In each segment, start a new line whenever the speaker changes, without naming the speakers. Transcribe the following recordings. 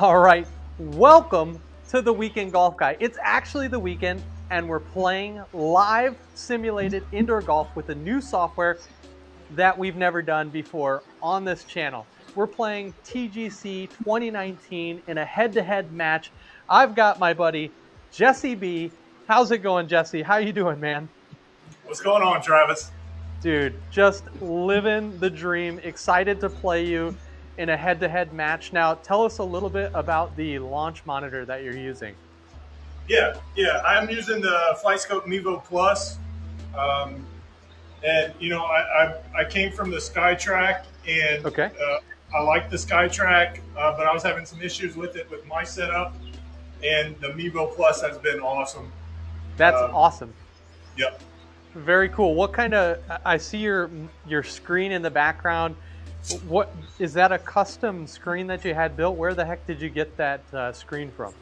All right, welcome to the Weekend Golf Guy. It's actually the weekend and we're playing live simulated indoor golf with a new software that we've never done before on this channel. We're playing TGC 2019 in a head-to-head match. I've got my buddy Jesse B. How's it going, Jesse? How you doing, man?
What's going on, Travis?
Dude, just living the dream. Excited to play you in a head-to-head match. Now, tell us a little bit about the launch monitor that you're using.
Yeah, I'm using the Flightscope Mevo Plus. And, you know, I came from the SkyTrack, and
Okay.
I like the SkyTrack, but I was having some issues with it with my setup, and the Mevo Plus has been awesome.
That's awesome.
Yep.
Very cool. What kind of, I see your screen in the background. What, is that a custom screen that you had built? Where the heck did you get that screen from?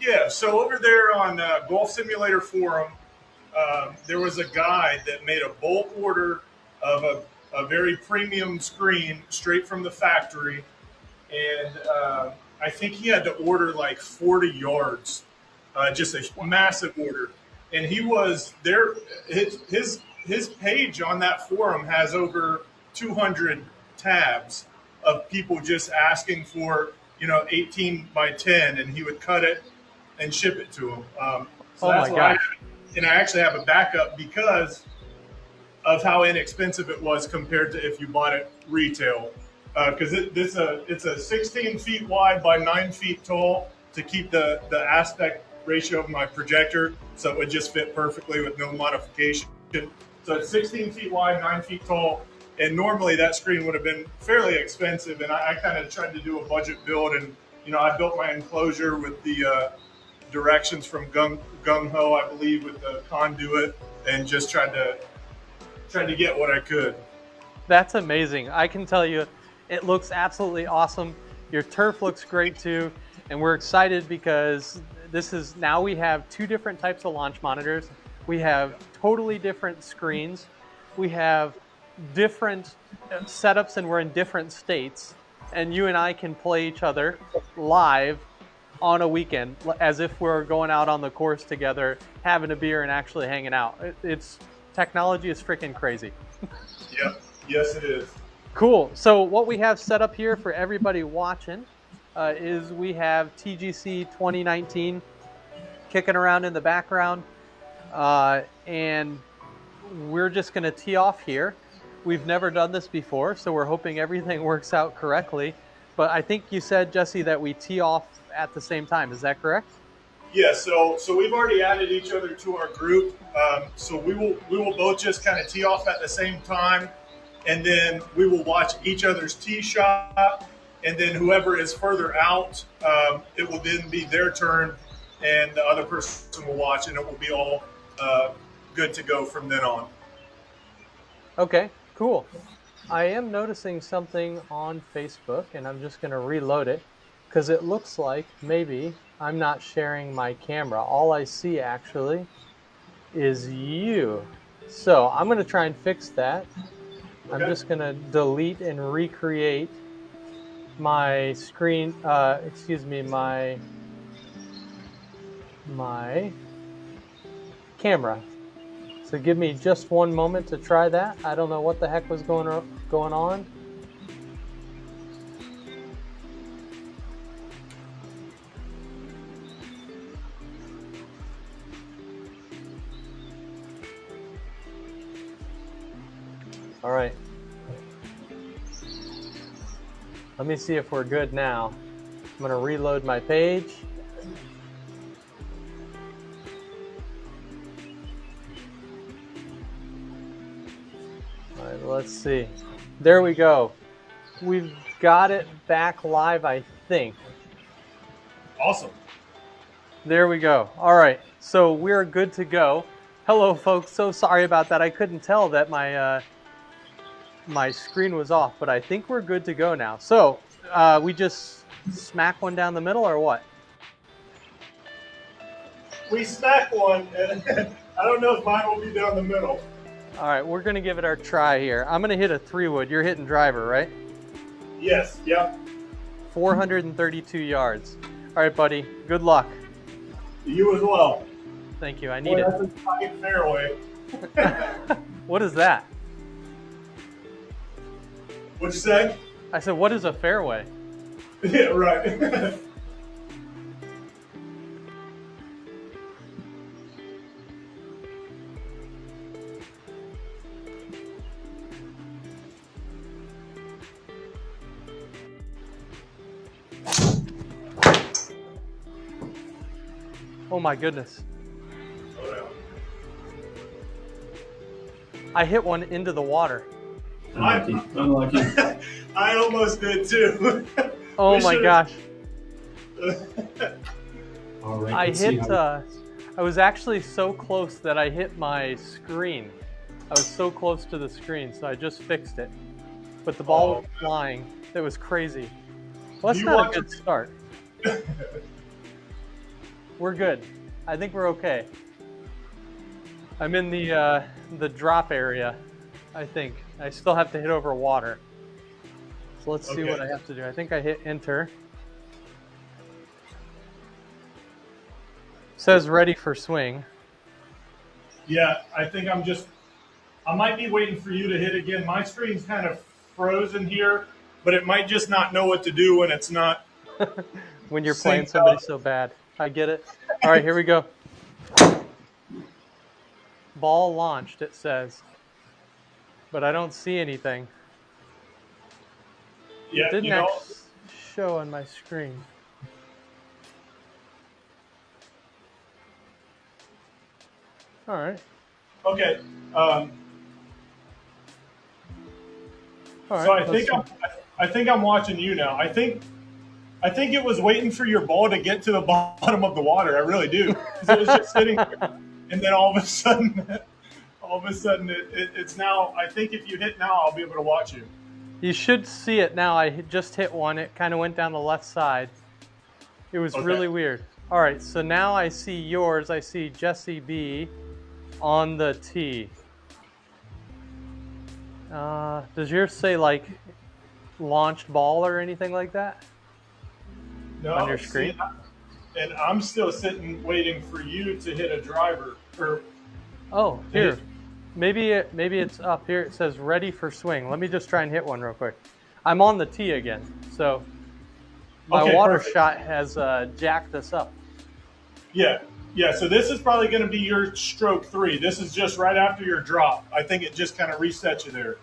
Yeah, so over there on Golf Simulator Forum, there was a guy that made a bulk order of a very premium screen straight from the factory, and I think he had to order like 40 yards, just a massive order. And he was there. His page on that forum has over 200 tabs of people just asking for 18 by 10, and he would cut it and ship it to them. So
oh
that's
my
why
gosh!
And I actually have a backup because of how inexpensive it was compared to if you bought it retail. Because it's a 16 feet wide by 9 feet tall to keep the aspect ratio of my projector, so it would just fit perfectly with no modification. So it's 16 feet wide, 9 feet tall, and normally that screen would have been fairly expensive. And I kind of tried to do a budget build, and I built my enclosure with the directions from Gung Ho, I believe, with the conduit, and just tried to get what I could.
That's amazing. I can tell you, it looks absolutely awesome. Your turf looks great too, and we're excited because now we have two different types of launch monitors. We have totally different screens. We have different setups, and we're in different states. And you and I can play each other live on a weekend as if we're going out on the course together, having a beer and actually hanging out. Technology is freaking crazy.
Yep. Yes, it is.
Cool. So what we have set up here for everybody watching is we have TGC 2019 kicking around in the background, and we're just going to tee off here. We've never done this before, so we're hoping everything works out correctly. But I think you said, Jesse, that we tee off at the same time. Is that correct?
Yeah. So we've already added each other to our group. So we will both just kind of tee off at the same time, and then we will watch each other's tee shot. And then whoever is further out, it will then be their turn, and the other person will watch, and it will be all good to go from then on.
Okay, cool. I am noticing something on Facebook, and I'm just going to reload it because it looks like maybe I'm not sharing my camera. All I see actually is you. So I'm going to try and fix that. Okay. I'm just going to delete and recreate my screen, my camera. So give me just one moment to try that. I don't know what the heck was going on. All right. Let me see if we're good now. I'm going to reload my page. All right, let's see. There we go. We've got it back live, I think.
Awesome.
There we go. All right, so we're good to go. Hello, folks. So sorry about that. I couldn't tell that my screen was off, but I think we're good to go now. So we just smack one down the middle, or what?
We smack one, and I don't know if mine will be down the middle.
All right, we're going to give it our try here. I'm going to hit a 3-wood. You're hitting driver, right?
Yes, yeah.
432 yards. All right, buddy. Good luck.
You as well.
Thank you. I need
That's a tight fairway.
it. What is that?
What'd you say?
I said, what is a fairway?
Yeah, right.
Oh my goodness.
Oh,
I hit one into the water.
Unlucky.
I almost did too.
Oh my gosh.
All right.
I
let's see
hit,
how-
I was actually so close that I hit my screen. I was so close to the screen, so I just fixed it. But the ball was flying. It was crazy. Well, that's
You
not
want
a good start. We're good. I think we're okay. I'm in the drop area, I think. I still have to hit over water. So let's see
Okay.
what I have to do. I think I hit enter. Says ready for swing.
Yeah, I think I might be waiting for you to hit again. My screen's kind of frozen here, but it might just not know what to do when it's not.
When you're playing
Synced
somebody
up.
so bad. I get it. All right, here we go. Ball launched, it says. But I don't see anything.
Yeah,
Didn't
you know.
actually show on my screen. All right.
Okay.
All right.
So
let's
I think I'm watching you now. I think it was waiting for your ball to get to the bottom of the water. I really do. 'Cause it was just sitting there, and then all of a sudden, it's now. I think if you hit now, I'll be able to watch you.
You should see it now. I just hit one. It kind of went down the left side. It was
Okay.
really weird. All right, so now I see yours. I see Jesse B on the tee. Does yours say like launched ball or anything like that?
No,
On your screen?
And I'm still sitting waiting for you to hit a driver. Or
Oh, here. Maybe it's up here. It says ready for swing. Let me just try and hit one real quick. I'm on the tee again, so my
Okay,
water
perfect.
shot has jacked us up.
yeah. So this is probably going to be your stroke 3. This is just right after your drop. I think it just kind of resets you there.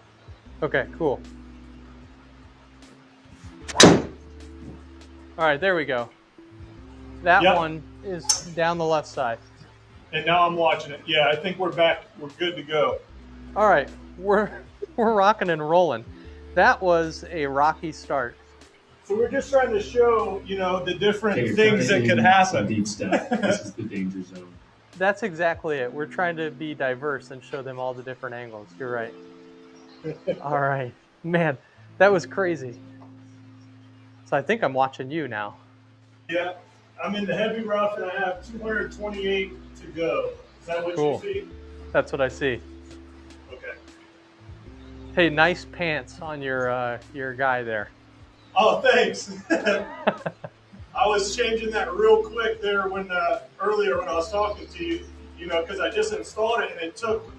Okay, cool. All right, there we go. That
Yep.
one is down the left side.
And now I'm watching it. Yeah, I think we're back. We're good to go.
All right, we're rocking and rolling. That was a rocky start.
So we're just trying to show, the different
Okay, you're
things that
trying
could
some
happen.
deep stuff. This is the danger zone.
That's exactly it. We're trying to be diverse and show them all the different angles. You're right. All right, man, that was crazy. So I think I'm watching you now.
Yeah, I'm in the heavy rough and I have 228 to go. Is that what
Cool.
you see?
That's what I see.
Okay.
Hey, nice pants on your guy there.
Oh, thanks. I was changing that real quick there when earlier when I was talking to you, because I just installed it and it took,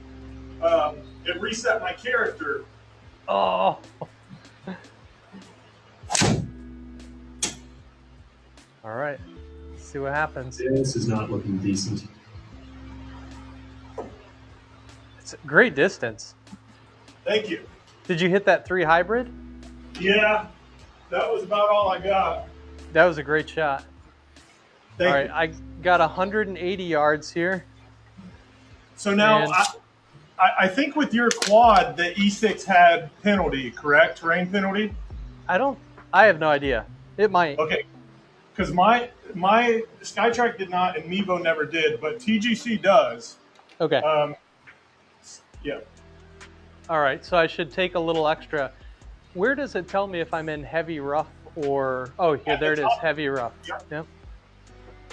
it reset my character.
Oh. All right. Let's see what happens.
This is not looking decent.
It's a great distance.
Thank you.
Did you hit that 3 hybrid?
Yeah, that was about all I got.
That was a great shot.
Thank
All
you.
right, I got 180 yards here.
So now,
And-
I think with your quad, the E6 had penalty, correct? Terrain penalty?
I have no idea. It might.
Okay. Because my SkyTrack did not and Mevo never did, but TGC does.
Okay.
Yeah.
All right, so I should take a little extra. Where does it tell me if I'm in heavy rough or... Oh, here, there it is, heavy rough. Yep.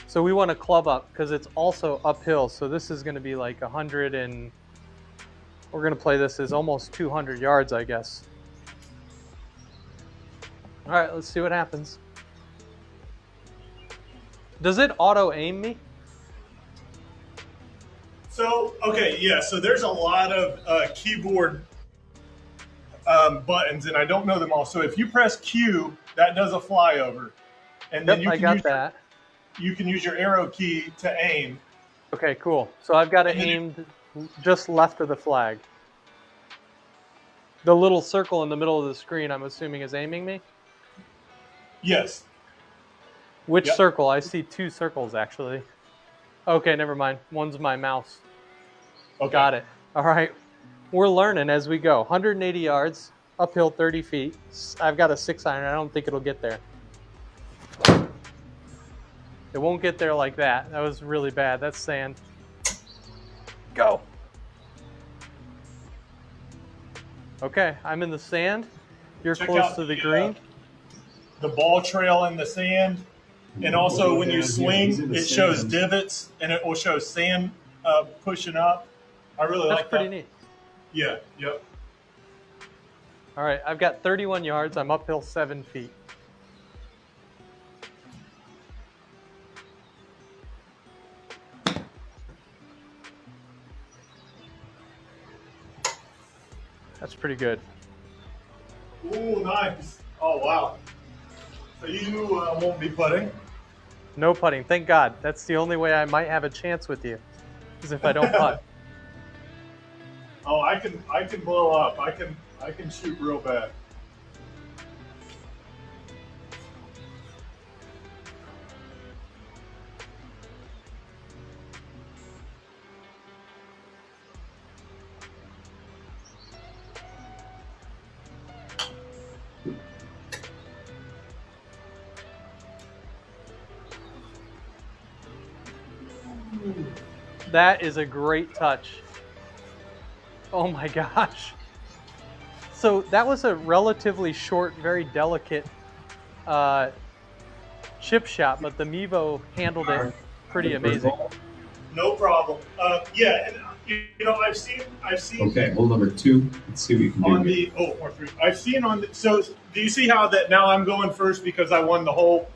So we want to club up because it's also uphill. So this is going to be like 100 and... We're going to play this as almost 200 yards, I guess. All right, let's see what happens. Does it auto aim me?
So, okay, yeah, so there's a lot of keyboard buttons, and I don't know them all. So if you press Q, that does a flyover. And then
Yep, I got
use
that.
you can use your arrow key to aim.
Okay, cool. So I've got it
And then
aimed just left of the flag. The little circle in the middle of the screen, I'm assuming, is aiming me?
Yes.
Which
Yep.
circle? I see two circles, actually. Okay, never mind. One's my mouse.
Okay.
Got it. All right. We're learning as we go. 180 yards, uphill 30 feet. I've got a 6-iron. I don't think it'll get there. It won't get there like that. That was really bad. That's sand. Go. Okay, I'm in the sand. You're
Check
close
out
to the green.
The ball trail in the sand. And also when you
Yeah, he's in
swing,
the
it shows
sand.
divots and it will show sand pushing up. I really
That's
like
pretty
that.
neat.
Yeah, yep.
All right, I've got 31 yards. I'm uphill 7 feet. That's pretty good.
Ooh, nice. Oh, wow. So you won't be putting?
No putting. Thank God. That's the only way I might have a chance with you, is if I don't putt.
Oh, I can blow up. I can shoot real bad.
That is a great touch. Oh my gosh. So that was a relatively short, very delicate chip shot, but the Mevo handled it pretty amazing.
No problem. Yeah, and you know, I've seen
Okay, hole number 2. Let's see what you can do.
on the or 3. I've seen on the, so do you see how that now I'm going first because I won the hole?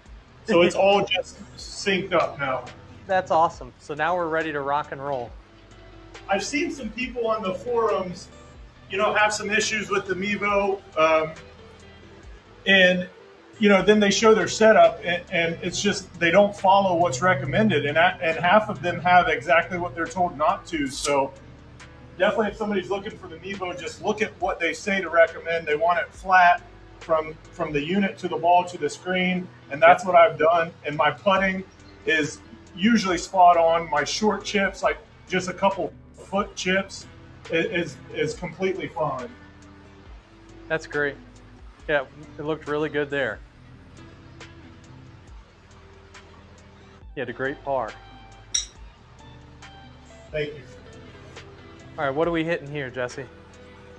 So it's all just synced up now.
That's awesome. So now we're ready to rock and roll.
I've seen some people on the forums, you know, have some issues with the Mevo, and you know, then they show their setup, and it's just they don't follow what's recommended, and half of them have exactly what they're told not to. So definitely, if somebody's looking for the Mevo, just look at what they say to recommend. They want it flat from the unit to the ball to the screen, and that's what I've done. And my putting is usually spot on. My short chips, like just a couple foot chips, is completely fine.
That's great. Yeah, it looked really good there. You had a great par.
Thank you.
All right, what are we hitting here, Jesse?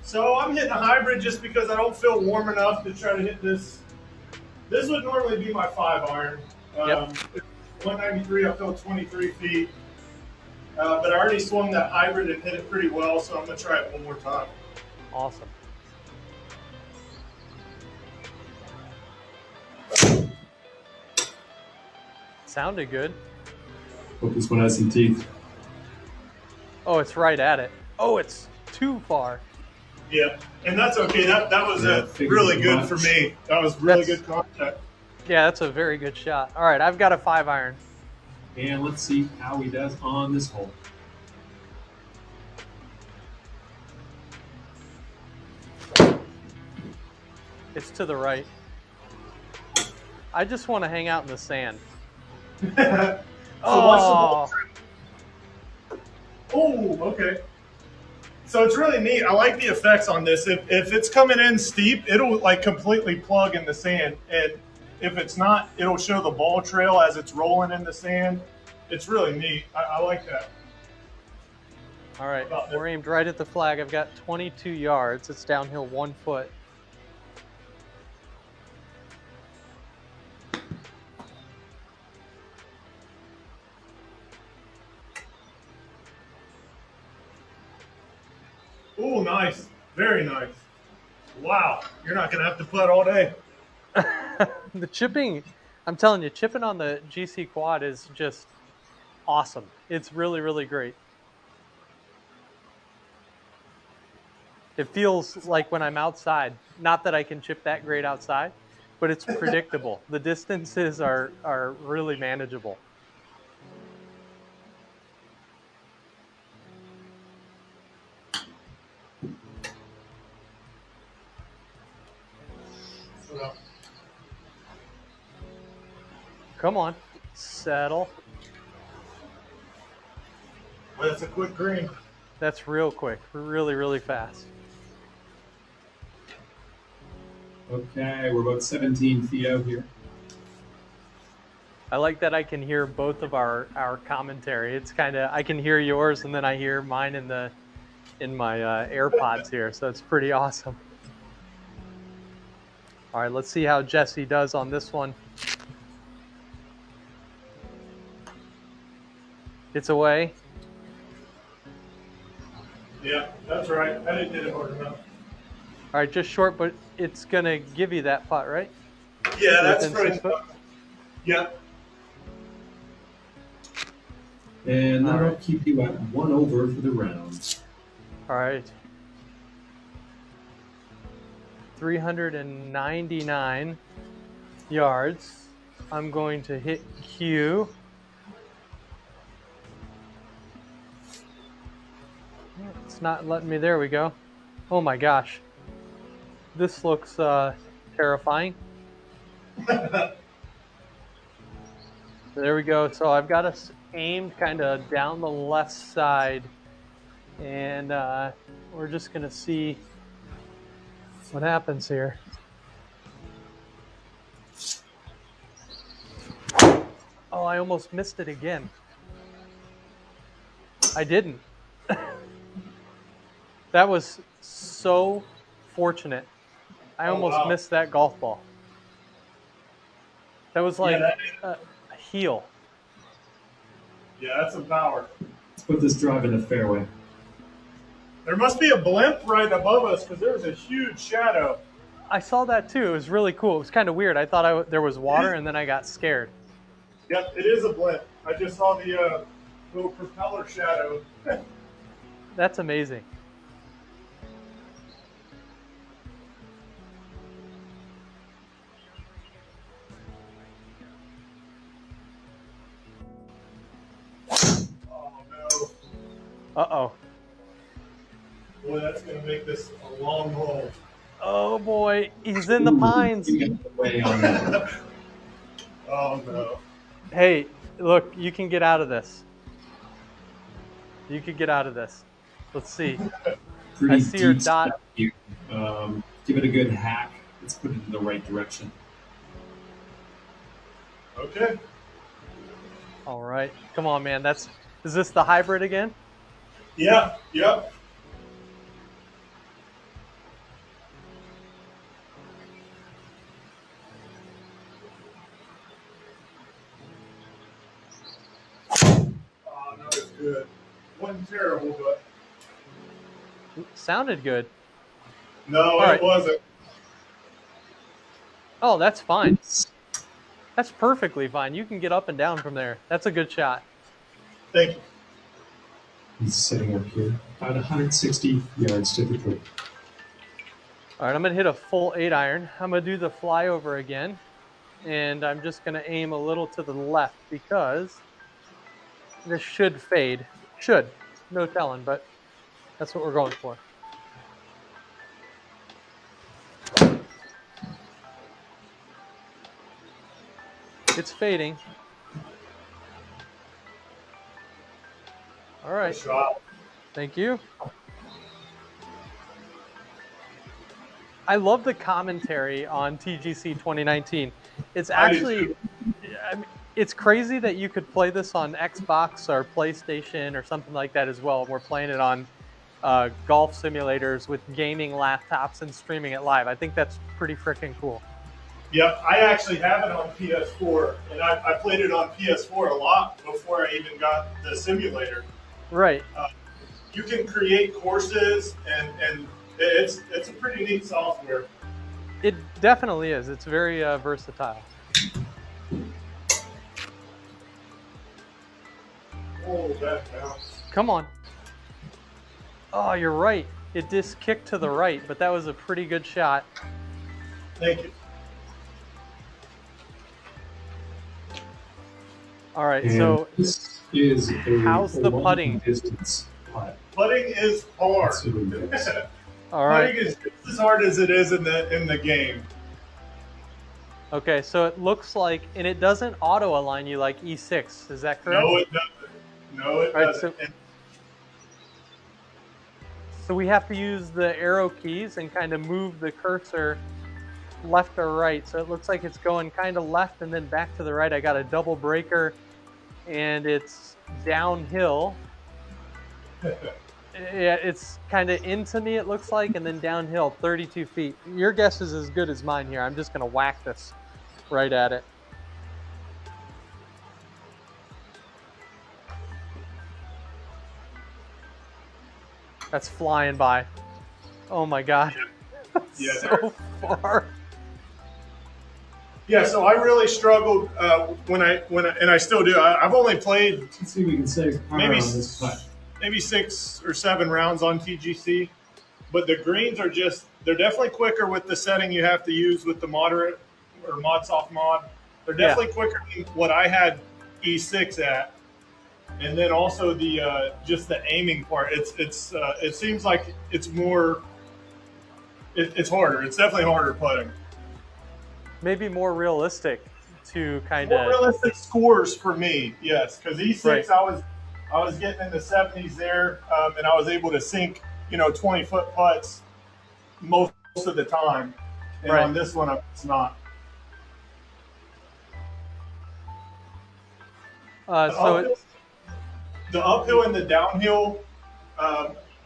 So I'm hitting a hybrid just because I don't feel warm enough to try to hit this. This would normally be my 5-iron.
Yep.
193, I feel 23 feet. But I already swung that hybrid and hit it pretty well, so I'm going to try it one more time.
Awesome. Sounded good.
Hope this one has some teeth.
Oh, it's right at it. Oh, it's too far.
Yeah, and that's okay. That was
Yeah,
really good
much.
for me. That was really
That's-
good contact.
Yeah, that's a very good shot. All right, I've got a 5-iron.
And let's see how he does on this hole.
It's to the right. I just want to hang out in the sand.
So watch the ball. Oh, okay. So it's really neat. I like the effects on this. If it's coming in steep, it'll like completely plug in the sand, and if it's not, it'll show the ball trail as it's rolling in the sand. It's really neat. I like that.
All right, we're aimed right at the flag. I've got 22 yards. It's downhill 1 foot.
Oh, nice. Very nice. Wow. You're not going to have to putt all day.
The chipping I'm telling you, chipping on the GC quad is just awesome. It's really, really great. It feels like when I'm outside, not that I can chip that great outside, but it's predictable. The distances are really manageable. Come on, settle.
Well, that's a quick green.
That's real quick, really, really fast.
Okay, we're about 17 feet out here.
I like that I can hear both of our commentary. It's kind of, I can hear yours and then I hear mine in my AirPods here, so it's pretty awesome. All right, let's see how Jesse does on this one. It's away.
Yeah, that's right. I didn't hit it hard enough.
All right, just short, but it's going to give you that putt, right?
Yeah, that's
Within 6
right.
foot?
Yep.
And that'll
right.
keep you at 1 over for the round.
All right. 399 yards. I'm going to hit Q. It's not letting me. There we go. Oh my gosh. This looks terrifying. There we go. So I've got us aimed kind of down the left side, and we're just going to see what happens here. Oh, I almost missed it again. I didn't. That was so fortunate. I almost missed that golf ball. That was like a heel.
Yeah, that's some power.
Let's put this drive in the fairway.
There must be a blimp right above us because there's a huge shadow.
I saw that too. It was really cool. It was kind of weird. I thought there was water, and then I got scared.
Yep, it is a blimp. I just saw the little propeller shadow.
That's amazing.
Oh, no.
Uh-oh.
Boy, that's going to make this a long hole.
Oh, boy. He's in the pines.
You got the way on that.
Oh, no.
Hey, look, you can get out of this. You could get out of this. Let's see.
Pretty
I see your
deep
dot.
stuff here. Give it a good hack. Let's put it in the right direction.
Okay.
All right. Come on, man. Is this the hybrid again?
Yeah, yep. Oh, no, it's good. Wasn't terrible, but
Sounded good.
no,
right.
it wasn't.
Oh, that's fine. That's perfectly fine. You can get up and down from there. That's a good shot.
Thank you.
He's sitting up here, about 160 yards typically.
All right, I'm going to hit a full 8-iron. I'm going to do the flyover again, and I'm just going to aim a little to the left because this should fade. Should. No telling, but that's what we're going for. It's fading. All right.
Nice shot.
Thank you. I love the commentary on TGC 2019. It's actually, I mean, it's crazy that you could play this on Xbox or PlayStation or something like that as well. We're playing it on golf simulators with gaming laptops and streaming it live. I think that's pretty freaking cool.
Yep, I actually have it on PS4, and I played it on PS4 a lot before I even got the simulator.
Right.
You can create courses, and it's a pretty neat software.
It definitely is. It's very versatile.
Oh, that bounce.
Come on. Oh, you're right. It just kicked to the right, but that was a pretty good shot.
Thank you.
All right,
And
so
this is a
how's the
long
putting?
distance putt.
Putting is hard.
Let's see what it does.
all right.
Putting is just as hard as it is in the game.
Okay, so it looks like, and it doesn't auto align you like E6. Is that correct?
No, it doesn't. No, it
All right,
doesn't.
So we have to use the arrow keys and kind of move the cursor left or right. So it looks like it's going kind of left and then back to the right. I got a double breaker and it's downhill. Yeah, it's kind of into me, it looks like, and then downhill 32 feet. Your guess is as good as mine here. I'm just going to whack this right at it. That's flying by. Oh my God.
Yeah,
So far.
Yeah, so I really struggled when I and I still do. I've only played
Let's see if we can save power
maybe
on this putt.
maybe 6 or 7 rounds on TGC, but the greens are they're definitely quicker with the setting you have to use with the moderate or mod soft mod. They're definitely quicker than what I had E6 at, and then also the just the aiming part. It seems like it's more. It's harder. It's definitely harder putting.
Maybe more realistic to kind
More
of.
realistic scores for me, yes, because E6
Right.
I was getting in the 70s there, and I was able to sink 20-foot putts most of the time, and
Right.
on this one it's not. The uphill and the downhill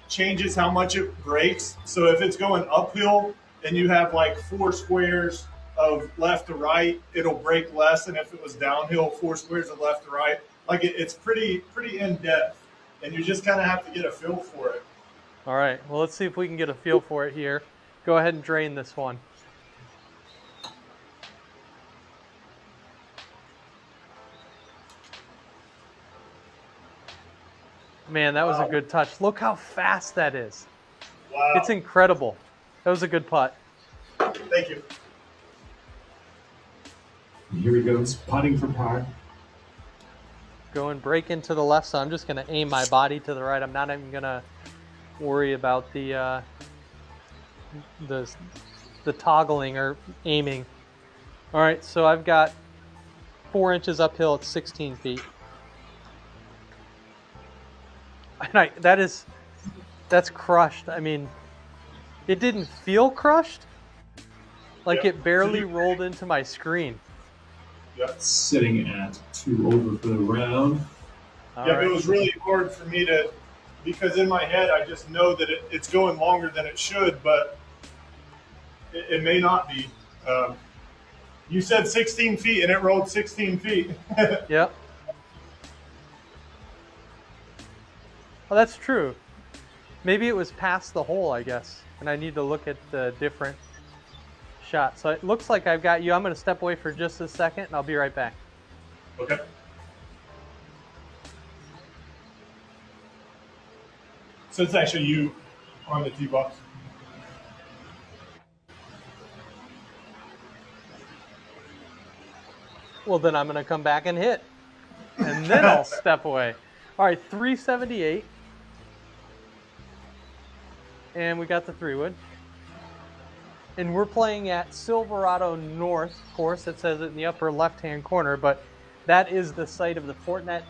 changes how much it breaks. So if it's going uphill and you have like 4 squares of left to right, it'll break less than if it was downhill 4 squares of left to right. Like it's pretty in depth, and you just kind of have to get a feel for it.
All right. Well, let's see if we can get a feel for it here. Go ahead and drain this one. Man, that was a good touch. Look how fast that is.
Wow.
It's incredible. That was a good putt.
Thank you.
And here he goes, putting for par.
Go and break into the left, so I'm just going to aim my body to the right. I'm not even going to worry about the toggling or aiming. All right, so I've got 4 inches uphill at 16 feet. And that's crushed. I mean, it didn't feel crushed. Like
Yeah.
it barely rolled into my screen.
Yep.
Sitting at 2 over for the round.
All
Yep,
right.
it was really hard for me to, because in my head I just know that it's going longer than it should, but it may not be. You said 16 feet, and it rolled 16 feet.
Yep. Well, that's true. Maybe it was past the hole, I guess, and I need to look at the different shots. So it looks like I've got you. I'm going to step away for just a second, and I'll be right back.
Okay. So it's actually you on the tee box.
Well, then I'm going to come back and hit, and then I'll step away. All right, 378. And we got the 3-wood. And we're playing at Silverado North, of course. It says it in the upper left-hand corner, but that is the site of the Fortnite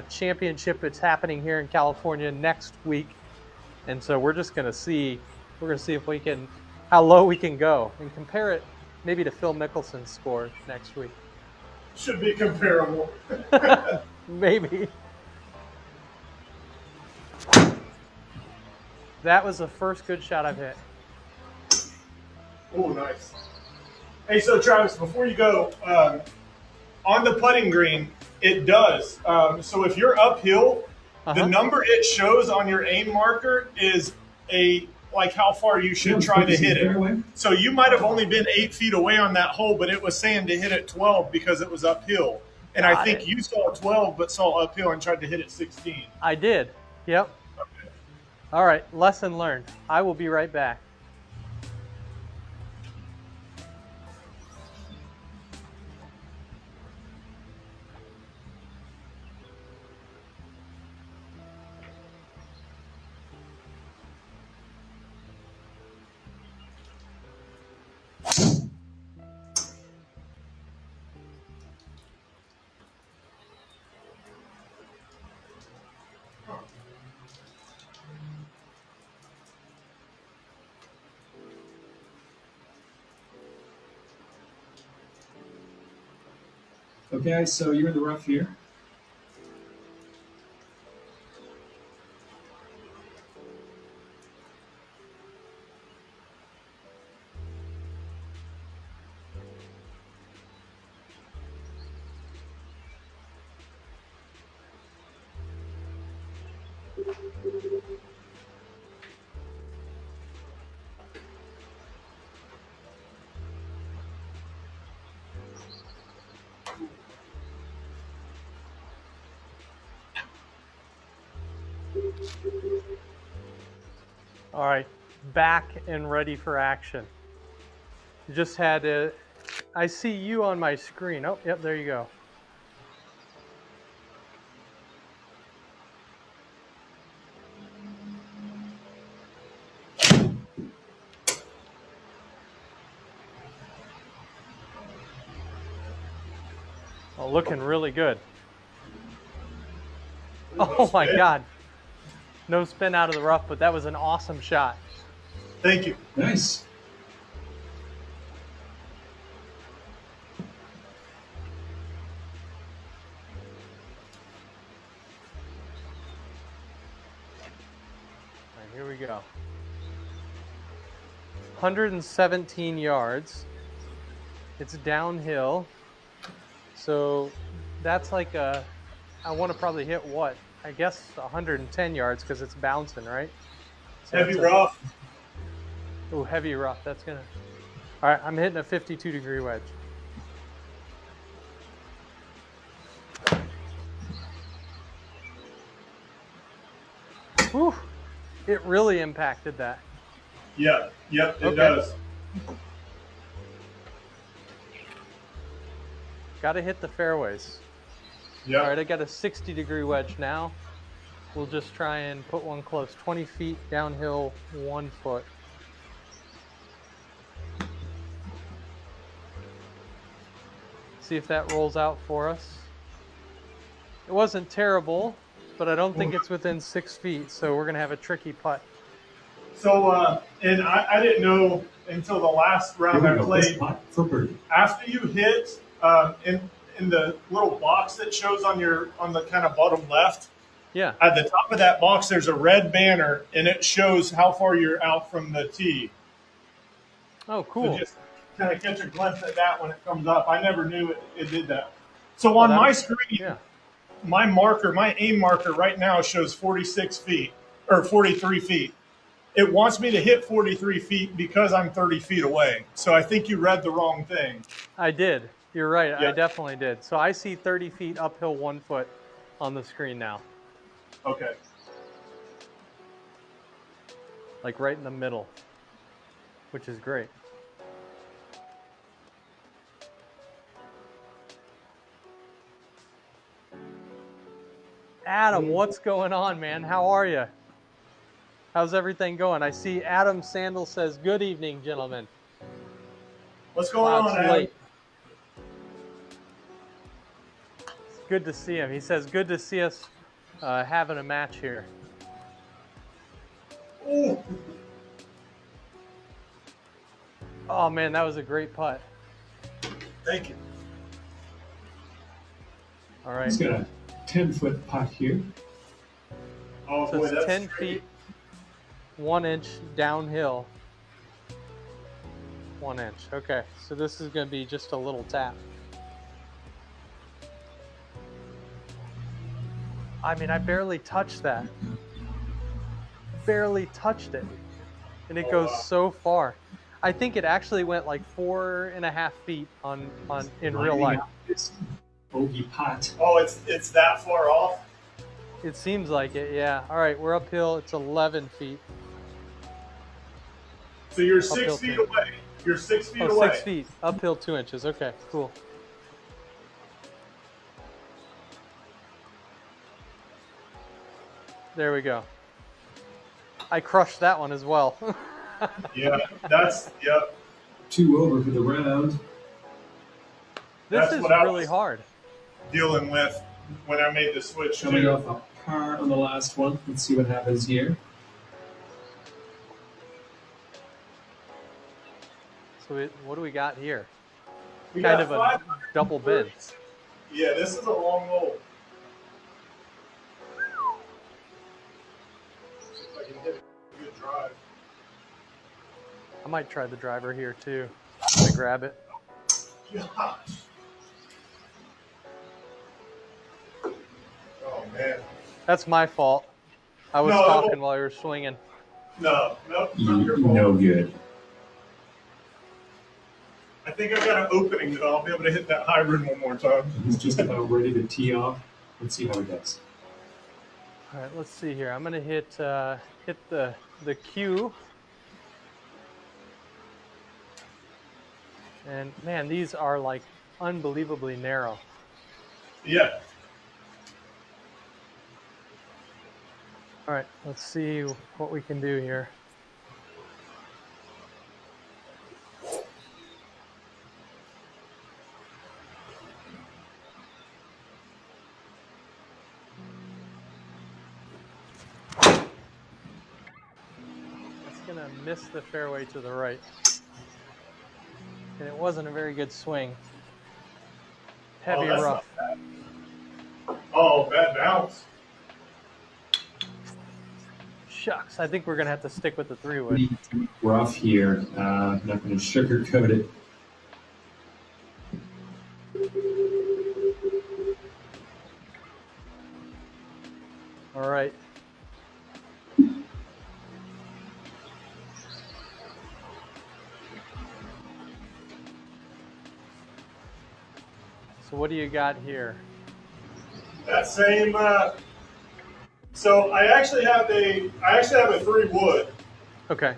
Championship. It's happening here in California next week. And so we're just going to see, if we can, how low we can go and compare it maybe to Phil Mickelson's score next week.
Should be comparable.
Maybe. That was the first good shot I've hit.
Oh, nice. Hey, so Travis, before you go, on the putting green, it does. So if you're uphill, the number it shows on your aim marker is like how far you should try to hit it. So you might have only been 8 feet away on that hole, but it was saying to hit it 12 because it was uphill. And I
Got
think
it.
you saw 12, but saw uphill and tried to hit it 16.
I did. Yep.
Okay.
All right. Lesson learned. I will be right back.
Okay, so you're in the rough here.
All right. Back and ready for action. You just had to. I see you on my screen. Oh, yep. There you go. Oh, looking really good. Oh my God. No spin out of the rough, but that was an awesome shot.
Thank you.
Nice.
All right, here we go. 117 yards. It's downhill. So that's like a, I want to probably hit what? I guess 110 yards because it's bouncing, right? So
Heavy rough.
Oh, heavy rough. That's gonna. All right, I'm hitting a 52-degree wedge. Whew. It really impacted that.
Yep, it
Okay.
does.
Got to hit the fairways.
Yep.
All right, I got a 60-degree wedge now. We'll just try and put one close. 20 feet downhill, 1 foot. See if that rolls out for us. It wasn't terrible, but I don't think it's within 6 feet, so we're going to have a tricky putt.
So, and I didn't know until the last round I played.
For birdie.
After you hit in the little box that shows on the kind of bottom left,
Yeah.
at the top of that box, there's a red banner, and it shows how far you're out from the tee.
Oh,
So
cool.
just kind of catch a glimpse at that when it comes up. I never knew it did that. So on my screen,
Yeah.
my marker, my aim marker right now shows 46 feet or 43 feet. It wants me to hit 43 feet because I'm 30 feet away. So I think you read the wrong thing.
I did. You're right. I
Yeah.
definitely did. So I see 30 feet uphill, 1 foot on the screen now.
Okay.
Like right in the middle, which is great. Adam, what's going on, man? How are you? How's everything going? I see Adam Sandel says, "Good evening, gentlemen."
What's going
Wow,
on,
it's
Adam?
late. It's good to see him. He says, "Good to see us having a match here."
Ooh.
Oh man, that was a great putt.
Thank you.
All right.
He's got a 10-foot putt here.
Oh,
So
boy,
it's
that's
10
straight.
feet, 1 inch downhill. 1 inch. Okay, so this is going to be just a little tap. I mean, I barely touched that. Barely touched it. And it goes so far. I think it actually went like 4.5 feet in real life.
bogey putt.
Oh, it's that far off.
It seems like it, yeah. All right, we're uphill. It's 11 feet.
So you're
Uphill
6 feet
2.
away. You're 6 feet
Oh,
away.
6 feet. Uphill 2 inches. Okay, cool. There we go. I crushed that one as well.
Yeah, yep.
2 over for the round.
This
That's
is
what I
really
was
hard.
dealing with when I made the switch
Coming
too.
off a par on the last one. Let's see what happens here.
So what do we got here?
We
Kind
got
of a
500
double bend.
birds. Yeah, this is a long hole. See if I can hit a good drive.
I might try the driver here too. To grab it.
Gosh. Oh man.
That's my fault. I was
No,
talking while you were swinging.
No, not your fault.
No good.
I think I got an opening that I'll be able to hit that hybrid one more time.
He's just about ready to tee off. Let's see how he does.
All right, let's see here. I'm gonna hit the cue. And man, these are like unbelievably narrow.
Yeah.
All right, let's see what we can do here. It's gonna miss the fairway to the right. And it wasn't a very good swing. Heavy
that's
rough.
not bad. Oh, bad bounce.
Shucks, I think we're gonna have to stick with the 3-wood.
Pretty rough here. Not going to sugarcoat it.
All right. So what do you got here?
That same. So I actually have a 3-wood.
Okay.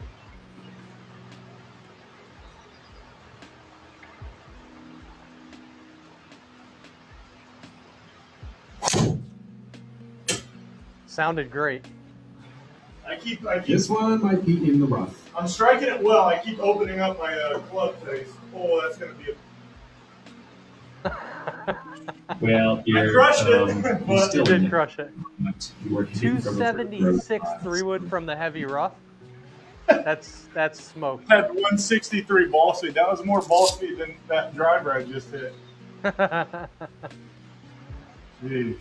Sounded great.
I keep.
This one might be in the rough.
I'm striking it well. I keep opening up my club face. Oh, that's gonna be
Well, you're,
crushed it,
you're
but
still
You
in
did
it.
crush it.
You were hitting from a
276
rough.
3-wood from the heavy rough. That's smoke.
I had 163 ball speed. That was more ball speed than that driver I just hit. Jeez.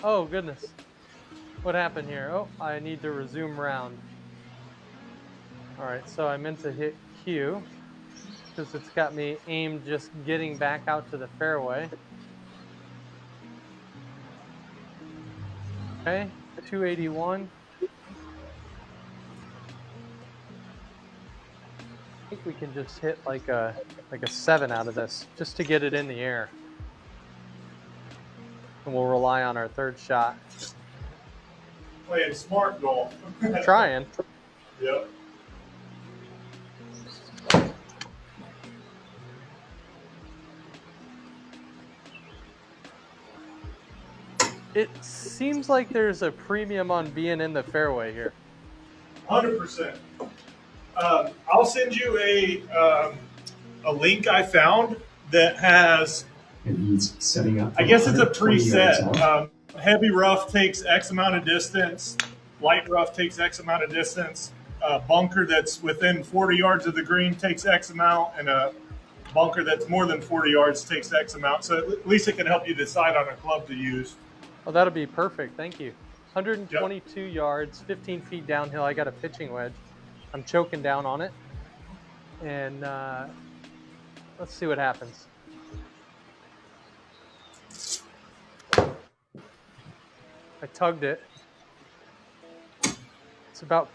Oh, goodness. What happened here? Oh, I need to resume round. All right, so I meant to hit Q because it's got me aimed just getting back out to the fairway. Okay, 281. I think we can just hit like a 7 out of this just to get it in the air. And we'll rely on our third shot.
Playing smart golf.
Trying.
Yep.
It seems like there's a premium on being in the fairway here.
100%. I'll send you a link I found that has.
And he's setting up.
I guess it's a
120 yards out.
preset. Heavy rough takes X amount of distance. Light rough takes X amount of distance. Bunker that's within 40 yards of the green takes X amount, and a bunker that's more than 40 yards takes X amount. So at least it can help you decide on a club to use.
Oh, that'll be perfect. Thank you. 122 yards, 15 feet downhill. I got a pitching wedge. I'm choking down on it. And let's see what happens. I tugged it. It's about.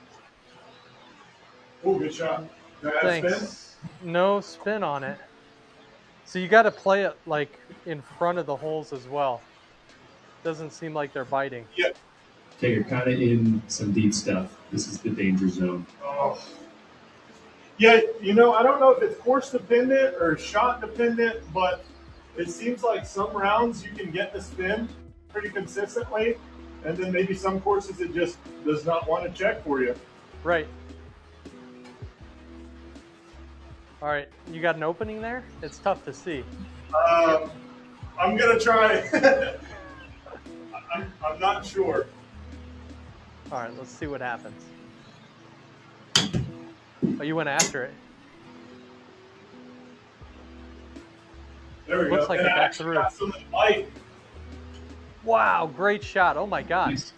Oh, good shot. Did I have spin?
Thanks. No spin on it. So you got to play it like in front of the holes as well. Doesn't seem like they're biting.
Yeah.
Okay, you're kind of in some deep stuff. This is the danger zone.
Oh. Yeah, you know, I don't know if it's course dependent or shot dependent, but it seems like some rounds you can get the spin pretty consistently, and then maybe some courses it just does not want to check for you.
Right. All right, you got an opening there? It's tough to see.
I'm gonna try. I'm not sure.
All right, let's see what happens. Oh, you went after it.
There we
Looks
go.
like
And
it
I
got
actually
through.
got some of the bite.
Wow, great shot. Oh my God.
Nice.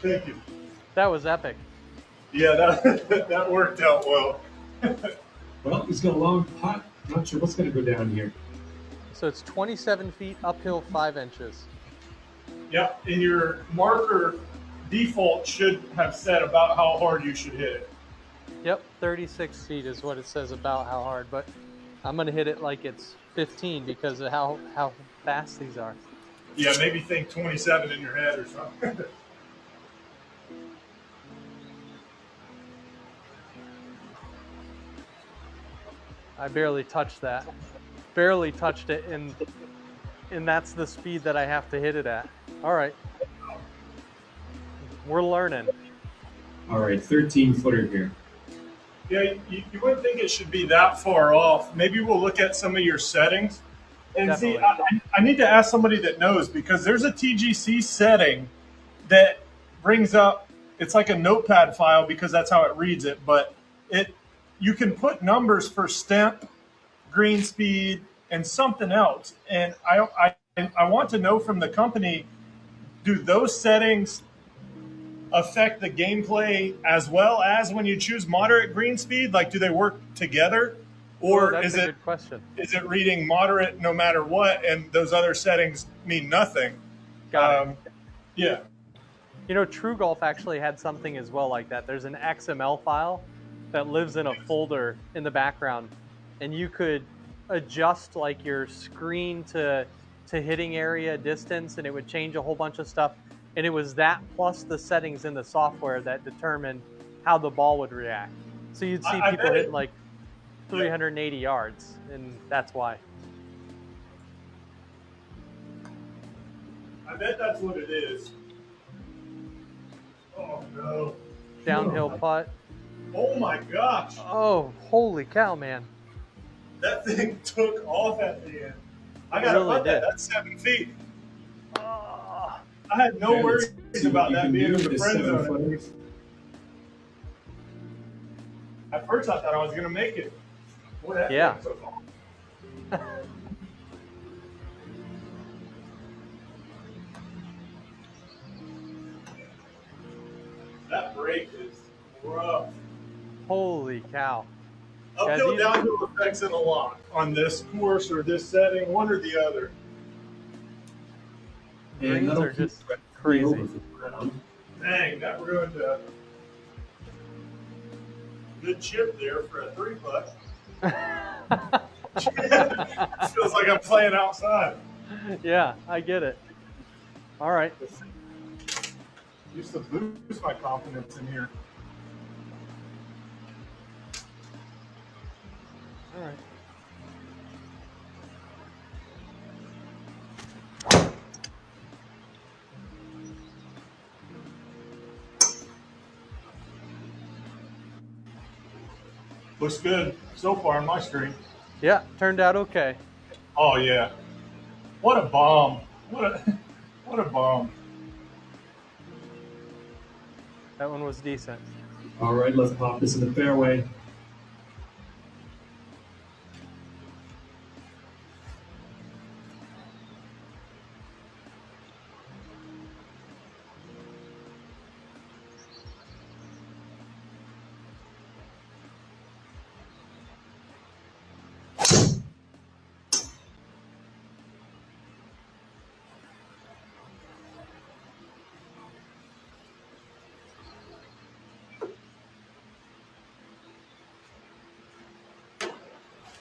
Thank you.
That was epic.
Yeah, that that worked out well.
Well, he's got a long putt. Not sure what's going to go down here.
So it's 27 feet, uphill 5 inches.
Yeah, and your marker default should have said about how hard you should hit it.
Yep, 36 feet is what it says about how hard, but I'm going to hit it like it's 15 because of how fast these are.
Yeah, maybe think 27 in your head or something.
I barely touched that. Barely touched it, and that's the speed that I have to hit it at. All right. We're learning.
All right, 13-footer here.
Yeah, you wouldn't think it should be that far off. Maybe we'll look at some of your settings. And
Definitely.
see, I need to ask somebody that knows, because there's a TGC setting that brings up, it's like a notepad file because that's how it reads it, but you can put numbers for stemp, green speed, and something else. And I want to know from the company, do those settings affect the gameplay as well as when you choose moderate green speed? Like, do they work together? Or
that's
is
a
it
good question.
is it reading moderate no matter what, and those other settings mean nothing?
Got it.
Yeah.
You know, True Golf actually had something as well like that. There's an XML file that lives in a folder in the background, and you could adjust like your screen to hitting area distance, and it would change a whole bunch of stuff. And it was that plus the settings in the software that determined how the ball would react. So you'd see
I
people
bet
hitting like 380 yards, and that's why.
I bet that's what it is. Oh no.
Downhill putt.
Oh my gosh.
Oh, holy cow, man.
That thing took off at the end. I
It
gotta
really
putt that.
did.
That's 7 feet.
Oh,
I had no
Yeah,
worries
let's see
about
what you
that
can
being
do
in
with
the
this
friend
7-footer.
zone. At first I thought I was gonna make it. Boy, that
Yeah.
thing took off. That break is rough.
holy cow.
Uphill,
these-
downhill affects it a lot on this course or this setting, one or the other.
And
Greens
that'll
are
keep
just
the
crazy.
over for the round.
Dang, that ruined a good chip there for a 3-putt. Feels like I'm playing outside.
Yeah, I get it. All right.
Used to boost my confidence in here.
All right.
Looks good so far on my screen.
Yeah, turned out okay.
Oh yeah. What a bomb. What a bomb.
That one was decent.
All right, let's pop this in the fairway.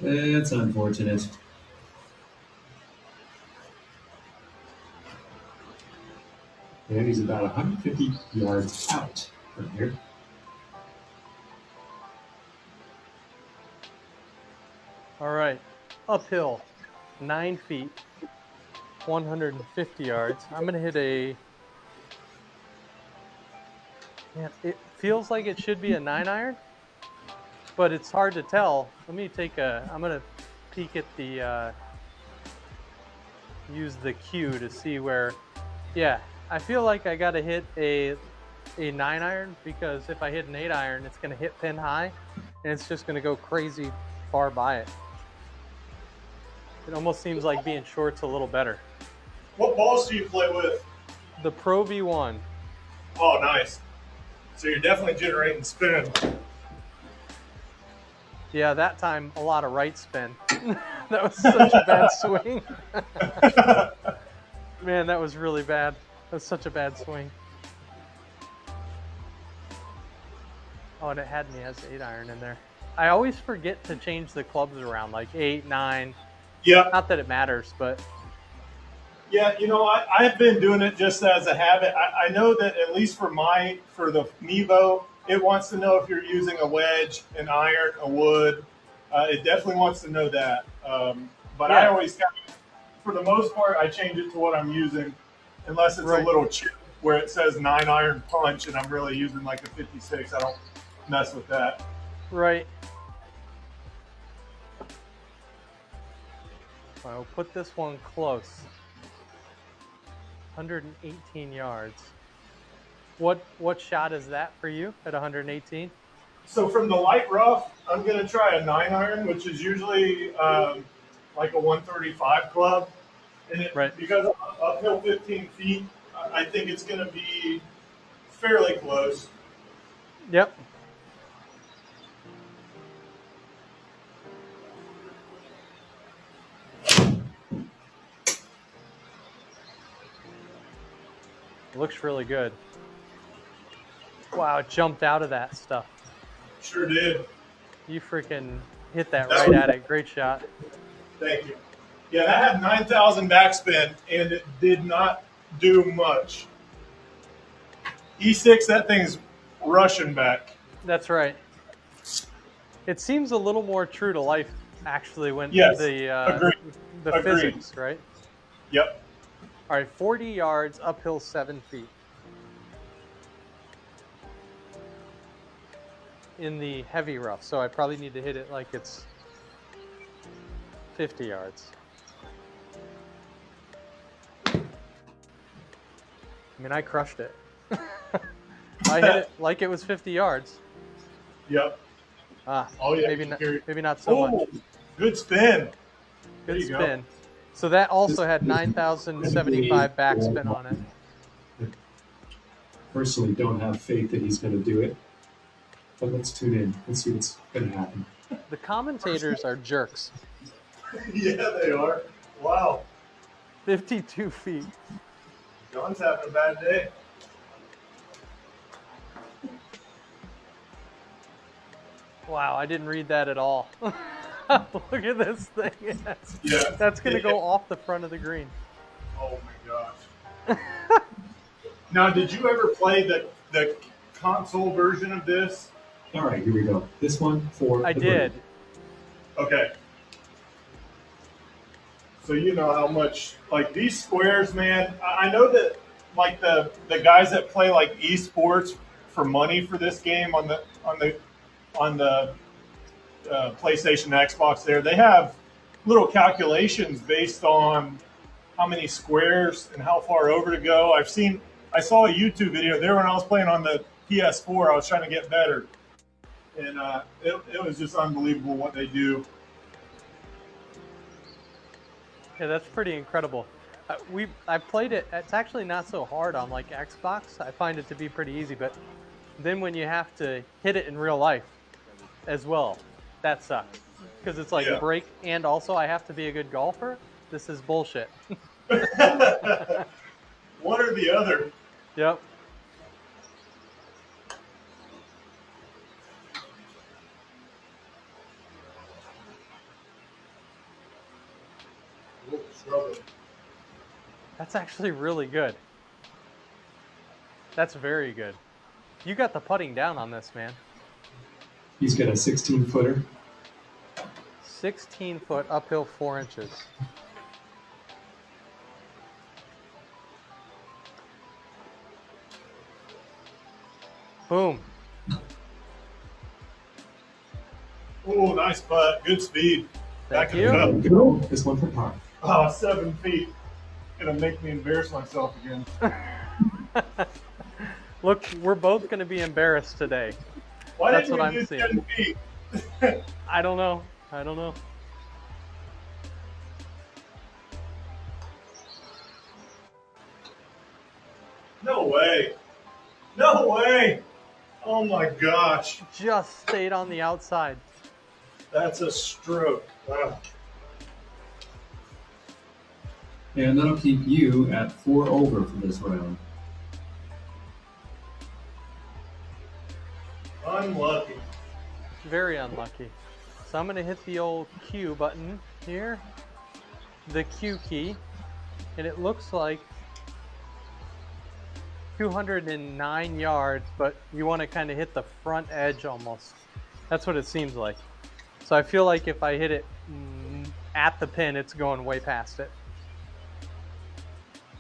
It's unfortunate. And he's about 150 yards out from here.
All right, uphill, 9 feet, 150 yards. I'm gonna hit a, man, it feels like it should be a 9-iron, but it's hard to tell. Let me take a, I'm gonna peek at the, use the cue to see where, yeah, I feel like I gotta hit a 9-iron, because if I hit an 8-iron, it's gonna hit pin high, and it's just gonna go crazy far by it. It almost seems like being short's a little better.
What balls do you play with?
The Pro V1.
Oh, nice. So you're definitely generating spin.
Yeah, that time a lot of right spin. That was such a bad swing. Man, that was really bad. That was such a bad swing. Oh, and it had me as 8-iron in there. I always forget to change the clubs around, like 8, 9.
Yeah.
Not that it matters, but
Yeah, you know, I've been doing it just as a habit. I know that at least for the Mevo, it wants to know if you're using a wedge, an iron, a wood. It definitely wants to know that. But
yeah.
I always, for the most part, I change it to what I'm using, unless it's
Right.
a little chip where it says 9-iron punch, and I'm really using like a 56. I don't mess with that.
Right. I'll put this one close. 118 yards. What shot is that for you at 118?
So from the light rough, I'm going to try a 9-iron, which is usually like a 135 club. And
Right.
because I'm uphill 15 feet, I think it's going to be fairly close.
Yep. It looks really good. Wow, it jumped out of that stuff.
Sure did.
You freaking hit that right at it. Great shot.
Thank you. Yeah, that had 9,000 backspin, and it did not do much. E6, that thing's rushing back.
That's right. It seems a little more true to life, actually, when
Yes,
the
agreed.
physics, right?
Yep.
All right, 40 yards, uphill 7 feet. In the heavy rough, so I probably need to hit it like it's 50 yards. I mean, I crushed it. I hit it like it was 50 yards.
Yep.
Ah,
Oh, yeah.
maybe not so much.
Good spin. There
Good
you go.
spin. So that also had 9,075 backspin on it.
Personally, don't have faith that he's going to do it. But let's tune in. Let's see what's going to happen.
The commentators are jerks.
Yeah, they are. Wow.
52 feet.
John's having a bad day.
Wow, I didn't read that at all. Look at this thing.
Yeah.
That's going to go off the front of the green.
Oh my gosh. Now, did you ever play the console version of this?
All right, here we go. This one for
I
the
did.
break.
Okay. So you know how much, like, these squares, man. I know that, like, the guys that play like esports for money for this game on the PlayStation, Xbox, they have little calculations based on how many squares and how far over to go. I saw a YouTube video there when I was playing on the PS4. I was trying to get better, and it was just unbelievable what they do.
Yeah, that's pretty incredible. I played it. It's actually not so hard on like Xbox. I find it to be pretty easy, but then when you have to hit it in real life as well, that sucks. Because it's like
Yeah.
break, and also I have to be a good golfer. This is bullshit.
One or the other.
Yep.
Struggling.
That's actually really good. That's very good. You got the putting down on this, man.
He's got a 16-footer.
16-foot uphill 4 inches. Boom.
Oh, nice putt. Good speed.
Thank
Back it up.
Go. This one for par.
Oh, 7 feet. Gonna make me embarrass myself again.
Look, we're both going to be embarrassed today.
Why
That's
didn't
what
we
I'm
do
seeing.
10 feet?
I don't know. I don't know.
No way. No way. Oh my gosh.
Just stayed on the outside.
That's a stroke. Wow.
And that'll keep you at 4 over for this round.
Unlucky.
Very unlucky. So I'm going to hit the old Q button here. The Q key. And it looks like 209 yards, but you want to kind of hit the front edge almost. That's what it seems like. So I feel like if I hit it at the pin, it's going way past it.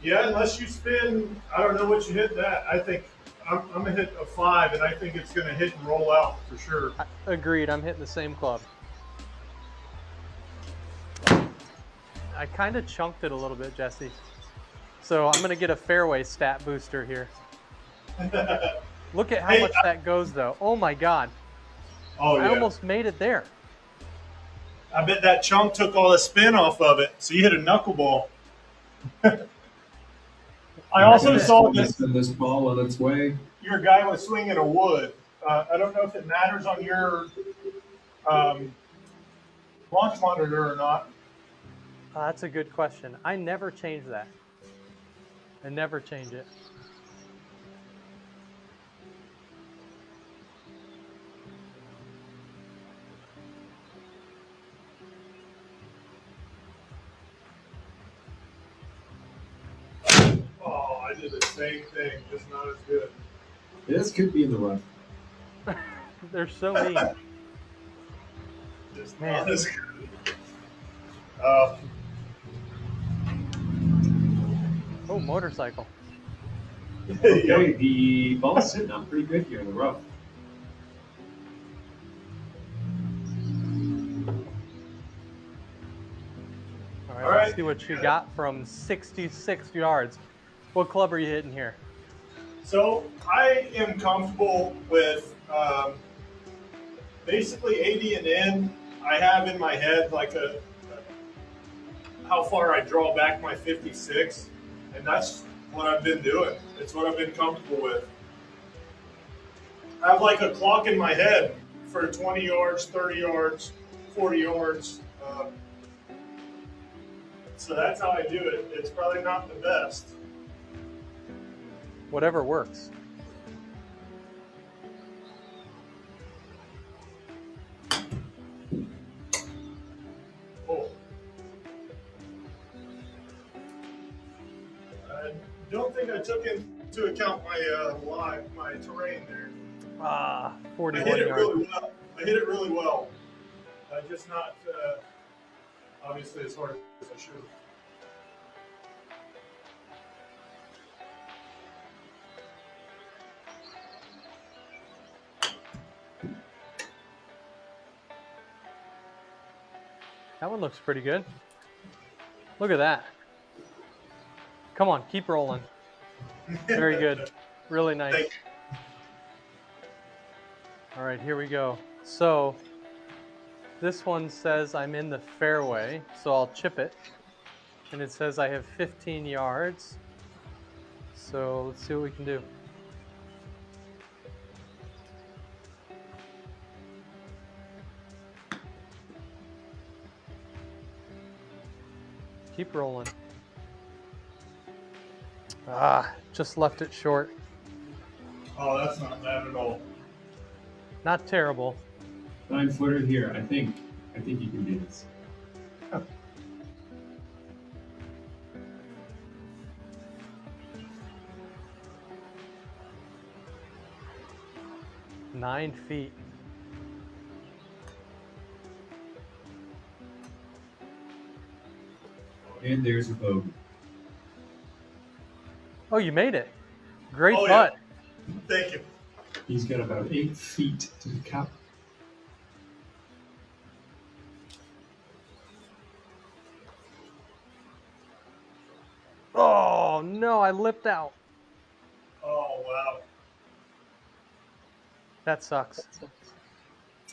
Yeah, unless you spin, I don't know what you hit that. I think I'm going to hit a 5, and I think it's going to hit and roll out for sure.
Agreed, I'm hitting the same club. I kind of chunked it a little bit, Jesse. So I'm going to get a fairway stat booster here. Look at how
Hey,
much that goes, though. Oh, my God.
Oh, yeah.
I almost made it there.
I bet that chunk took all the spin off of it. So you hit a knuckleball. I also saw
this ball on its way.
your guy was swinging a wood. I don't know if it matters on your launch monitor or not.
That's a good question. I never change that. I never change it.
Oh, I did the same thing, just not as good.
This could be in the rough.
They're so mean.
Just
Man.
not as good.
Oh, motorcycle.
Okay, the ball's sitting up pretty good here in the rough.
All right,
All
let's
right.
see what you got from 66 yards. What club are you hitting here?
So I am comfortable with basically 80 and in. I have in my head like how far I draw back my 56, and that's what I've been doing. It's what I've been comfortable with. I have like a clock in my head for 20 yards, 30 yards, 40 yards. So that's how I do it. It's probably not the best.
Whatever works.
Oh. I don't think I took into account my terrain there.
Ah,
I
41
hit it
yards.
really well. I hit it really well. Just not obviously as hard as I should have.
That one looks pretty good. Look at that. Come on, keep rolling. Very good. Really nice.
Thank
All right, here we go. So this one says I'm in the fairway, so I'll chip it. And it says I have 15 yards. So let's see what we can do. Keep rolling. Ah, just left it short.
Oh, that's not bad at all.
Not terrible.
9-footer here, I think. I think you can do this.
9 feet.
And there's your bogey.
Oh, you made it. Great
Oh,
putt.
yeah. Thank you.
He's got about 8 feet to the cup.
Oh, no, I lipped out.
Oh, wow.
That sucks.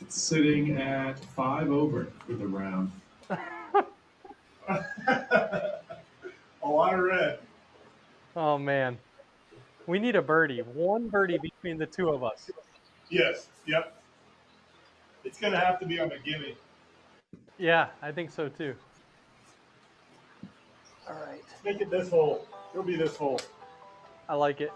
It's sitting at 5 over for the round.
A lot of red.
Oh, man. We need a birdie. One birdie between the two of us.
Yes. Yep. It's going to have to be on a gimme.
Yeah, I think so too. All right.
Let's make it this hole. It'll be this hole.
I like it.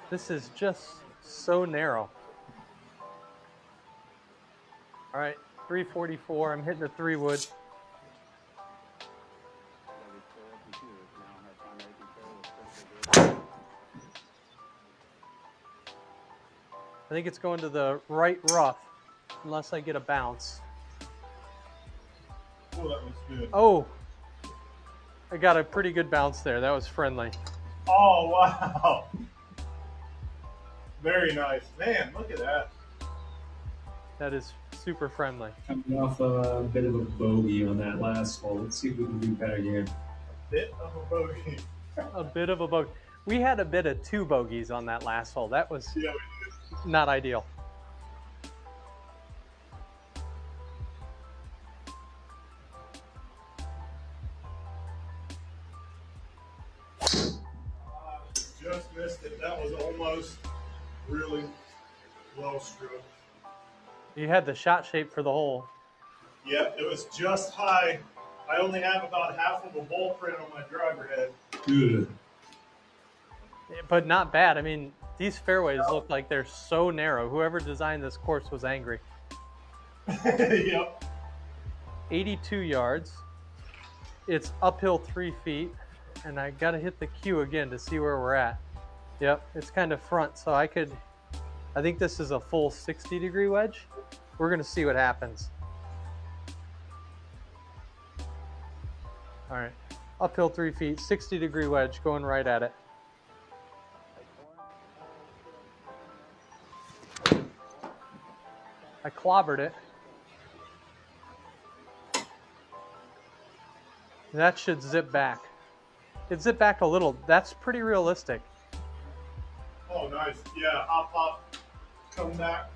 This is just so narrow. All right, 344. I'm hitting the 3-wood. I think it's going to the right rough, unless I get a bounce.
Oh, that was good.
Oh, I got a pretty good bounce there. That was friendly.
Oh, wow. Very nice. Man, look at that.
That is super friendly.
Coming off a bit of a bogey on that last hole. Let's see if we can do better here.
Bit of a bogey.
A bit of a bogey. We had a bit of 2 bogeys on that last hole. That was
Yeah,
not ideal.
just missed it. That was almost really low stroke.
You had the shot shape for the hole.
Yeah, it was just high. I only have about half of a ball print on my driver head.
Good.
But not bad. I mean, these fairways look like they're so narrow. Whoever designed this course was angry.
Yep.
82 yards. It's uphill 3 feet. And I got to hit the cue again to see where we're at. Yep, it's kind of front. So I think this is a full 60-degree wedge. We're going to see what happens. All right, uphill 3 feet, 60-degree wedge going right at it. I clobbered it. That should zip back. It zipped back a little. That's pretty realistic.
Oh, nice. Yeah, hop, hop, come back.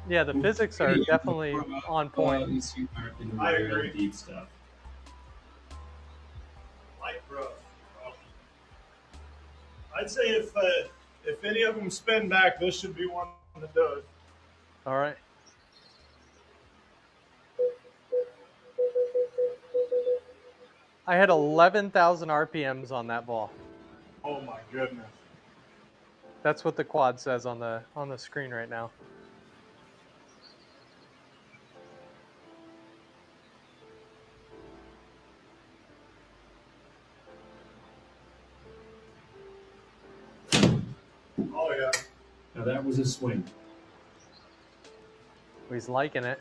Yeah, the physics are definitely on point.
I agree.
Deep stuff.
Light rough. I'd say if any of them spin back, this should be one that does.
All right. I had 11,000 RPMs on that ball.
Oh my goodness.
That's what the quad says on the screen right now.
Oh yeah.
Now that was a swing.
He's liking it.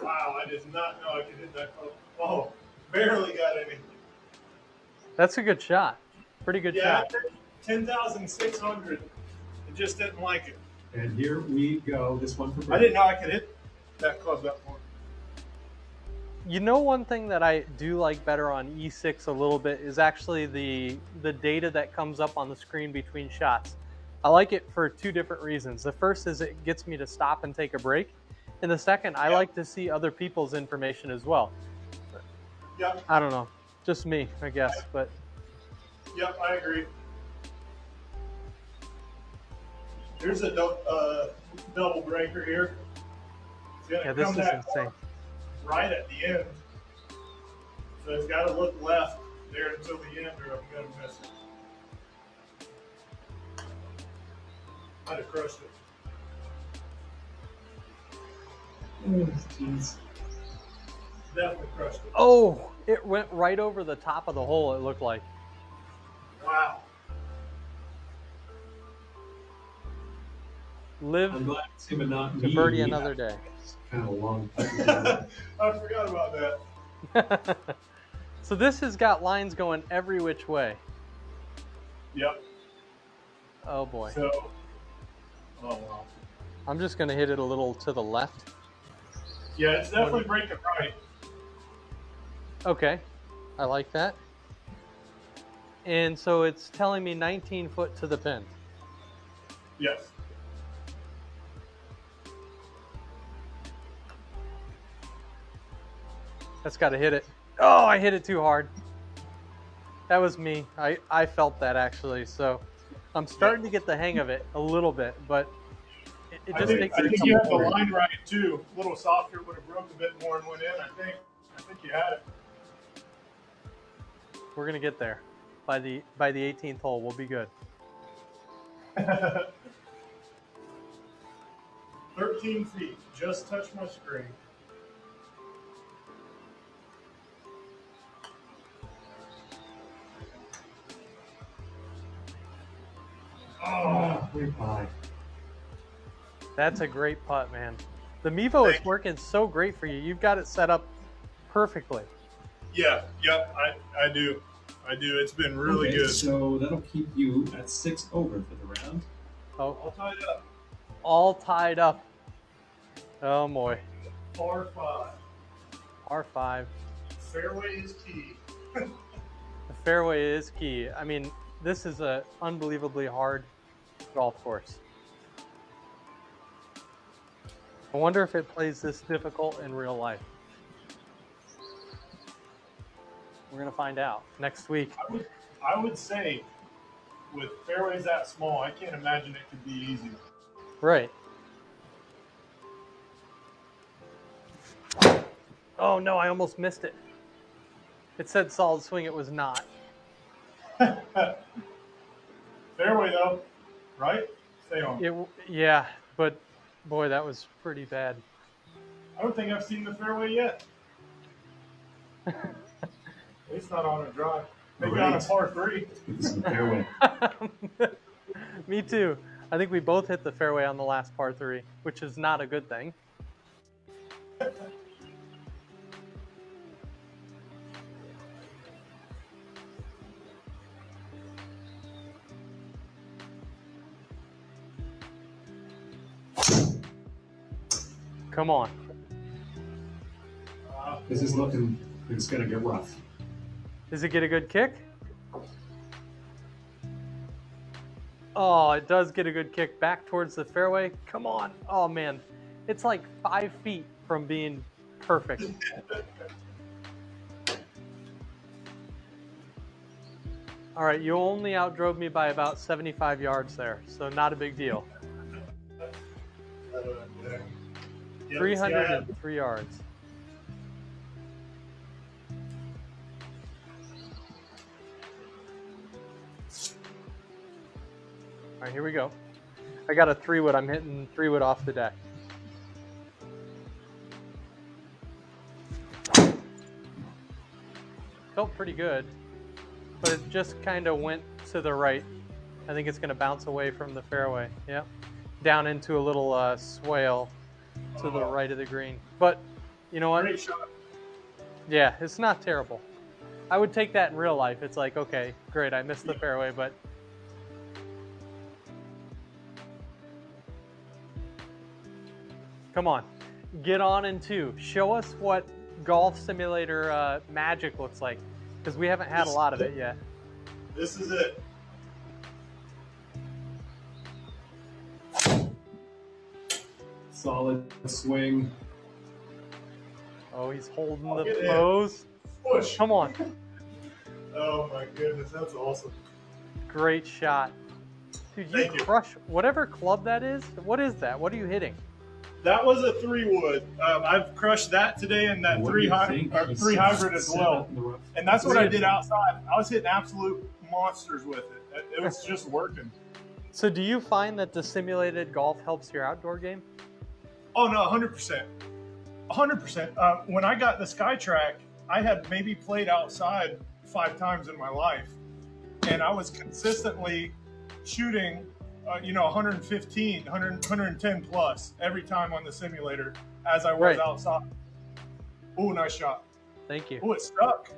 Wow, I did not know I could hit that close. Oh, barely got any.
That's a good shot. Pretty good
Yeah,
shot.
10,600. I just didn't like it.
And here we go. This one for
I
Brett.
didn't know I could hit that club that far.
You know, one thing that I do like better on E6 a little bit is actually the data that comes up on the screen between shots. I like it for 2 different reasons. The first is it gets me to stop and take a break. And the second, I like to see other people's information as well.
Yep,
I don't know. Just me, I guess. But
yep, I agree. Here's a double breaker here. It's gonna
yeah, this
come
is
back
insane.
right at the end. So it's got to look left there until the end or I'm going to miss it. I'd have crushed it.
Oh, jeez.
Definitely crushed it.
Oh, it went right over the top of the hole, it looked like.
Wow.
Live
I'm glad it's him and not
to
me.
birdie another day.
It's kind of a long.
I forgot about that.
So this has got lines going every which way.
Yep.
Oh boy.
So, oh wow.
I'm just gonna hit it a little to the left.
Yeah, it's definitely breaking right.
Okay, I like that. And so it's telling me 19 foot to the pin.
Yes.
That's got to hit it. Oh, I hit it too hard. That was me. I felt that actually. So I'm starting to get the hang of it a little bit, but it just takes
I
a
think you had the
couple
line right too. A little softer would have broke a bit more and went in. I think you had it.
We're gonna get there. By the 18th hole, we'll be good.
13 feet. Just touched my screen.
Oh, very high.
That's a great putt, man. The Mevo is working so great for you. You've got it set up perfectly.
Yeah, yep, I do. It's been really good.
So that'll keep you at 6 over for the round.
Oh,
All tied up.
all tied up. Oh boy.
Par 5.
R5.
Fairway is key.
The fairway is key. I mean, this is a unbelievably hard golf course. I wonder if it plays this difficult in real life. We're gonna find out next week.
I would say with fairways that small, I can't imagine it could be easy.
Right. Oh no, I almost missed it. It said solid swing, it was not.
Fairway though, right? Stay on.
Yeah, but boy, that was pretty bad.
I don't think I've seen the fairway yet. At least not on a drive. Maybe on a par 3.
This is the fairway.
Me too. I think we both hit the fairway on the last par 3, which is not a good thing. Come on.
This is looking like it's going to get rough.
Does it get a good kick? Oh, it does get a good kick back towards the fairway. Come on. Oh, man. It's like 5 feet from being perfect. All right, you only outdrove me by about 75 yards there, so not a big deal. 303 yards. All right, here we go. I got a 3-wood. I'm hitting 3-wood off the deck. Felt pretty good, but it just kind of went to the right. I think it's going to bounce away from the fairway. Yep. Down into a little swale to the right of the green. But you know what?
Great shot.
Yeah, it's not terrible. I would take that in real life. It's like, okay, great, I missed the fairway, but come on, get on in 2. Show us what golf simulator magic looks like, because we haven't had a lot of it yet.
This is it.
Solid swing.
Oh, he's holding
I'll
the
get in.
pose.
Push.
Come on.
Oh my goodness, that's awesome.
Great shot. Dude,
Thank you.
crush whatever club that is. What is that? What are you hitting?
That was a 3-wood. I've crushed that today and that
What do
3
you think? He's
three hybrid as
7
well.
in the rough.
And that's what I did outside. I was hitting absolute monsters with it. It was just working.
So do you find that the simulated golf helps your outdoor game?
Oh no, 100%. 100%. When I got the SkyTrack, I had maybe played outside 5 times in my life, and I was consistently shooting 115, 110 plus every time on the simulator as I was
Right.
outside. Oh, nice shot.
Thank you.
Oh, it stuck.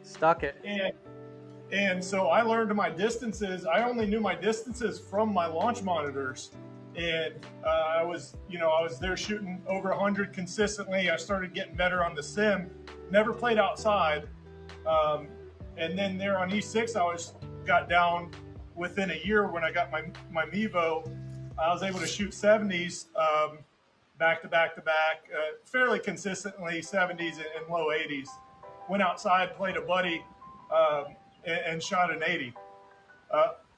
Stuck it.
And so I learned my distances. I only knew my distances from my launch monitors. And I was there shooting over 100 consistently. I started getting better on the sim. Never played outside. And then there on E6, got down within a year when I got my Mevo. I was able to shoot 70s back to back, fairly consistently, 70s and low 80s. Went outside, played a buddy, and shot an 80.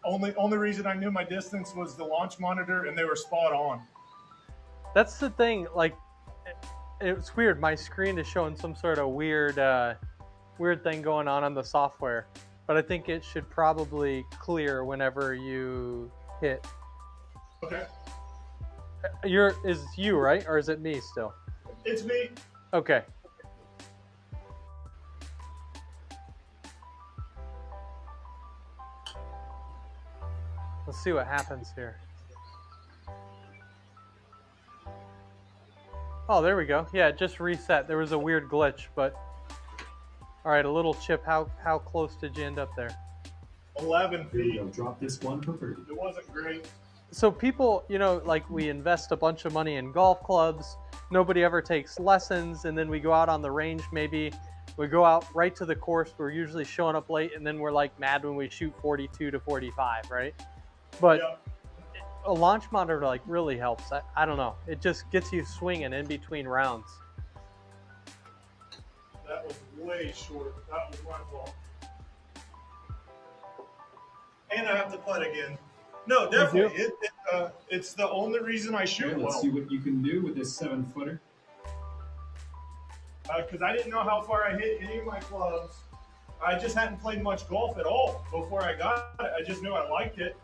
Only reason I knew my distance was the launch monitor, and they were spot on.
That's the thing. Like, it's weird. My screen is showing some sort of weird thing going on the software, but I think it should probably clear whenever you hit.
Okay.
Is you, right? Or is it me still?
It's me.
Okay. Let's see what happens here. Oh, there we go. Yeah, it just reset. There was a weird glitch, but all right, a little chip. How close did you end up there?
11
Here we
feet.
go. Drop this one for 30.
It wasn't great.
So people, like we invest a bunch of money in golf clubs. Nobody ever takes lessons, and then we go out on the range. Maybe we go out right to the course. We're usually showing up late, and then we're like mad when we shoot 42 to 45, right? But
Yeah.
a launch monitor like really helps. I don't know. It just gets you swinging in between rounds.
That was way short. That was my fault. And I have to putt again. No, definitely. It's the only reason I shoot
Okay, let's
well.
see what you can do with this 7-footer.
Because I didn't know how far I hit any of my clubs. I just hadn't played much golf at all before I got it. I just knew I liked it.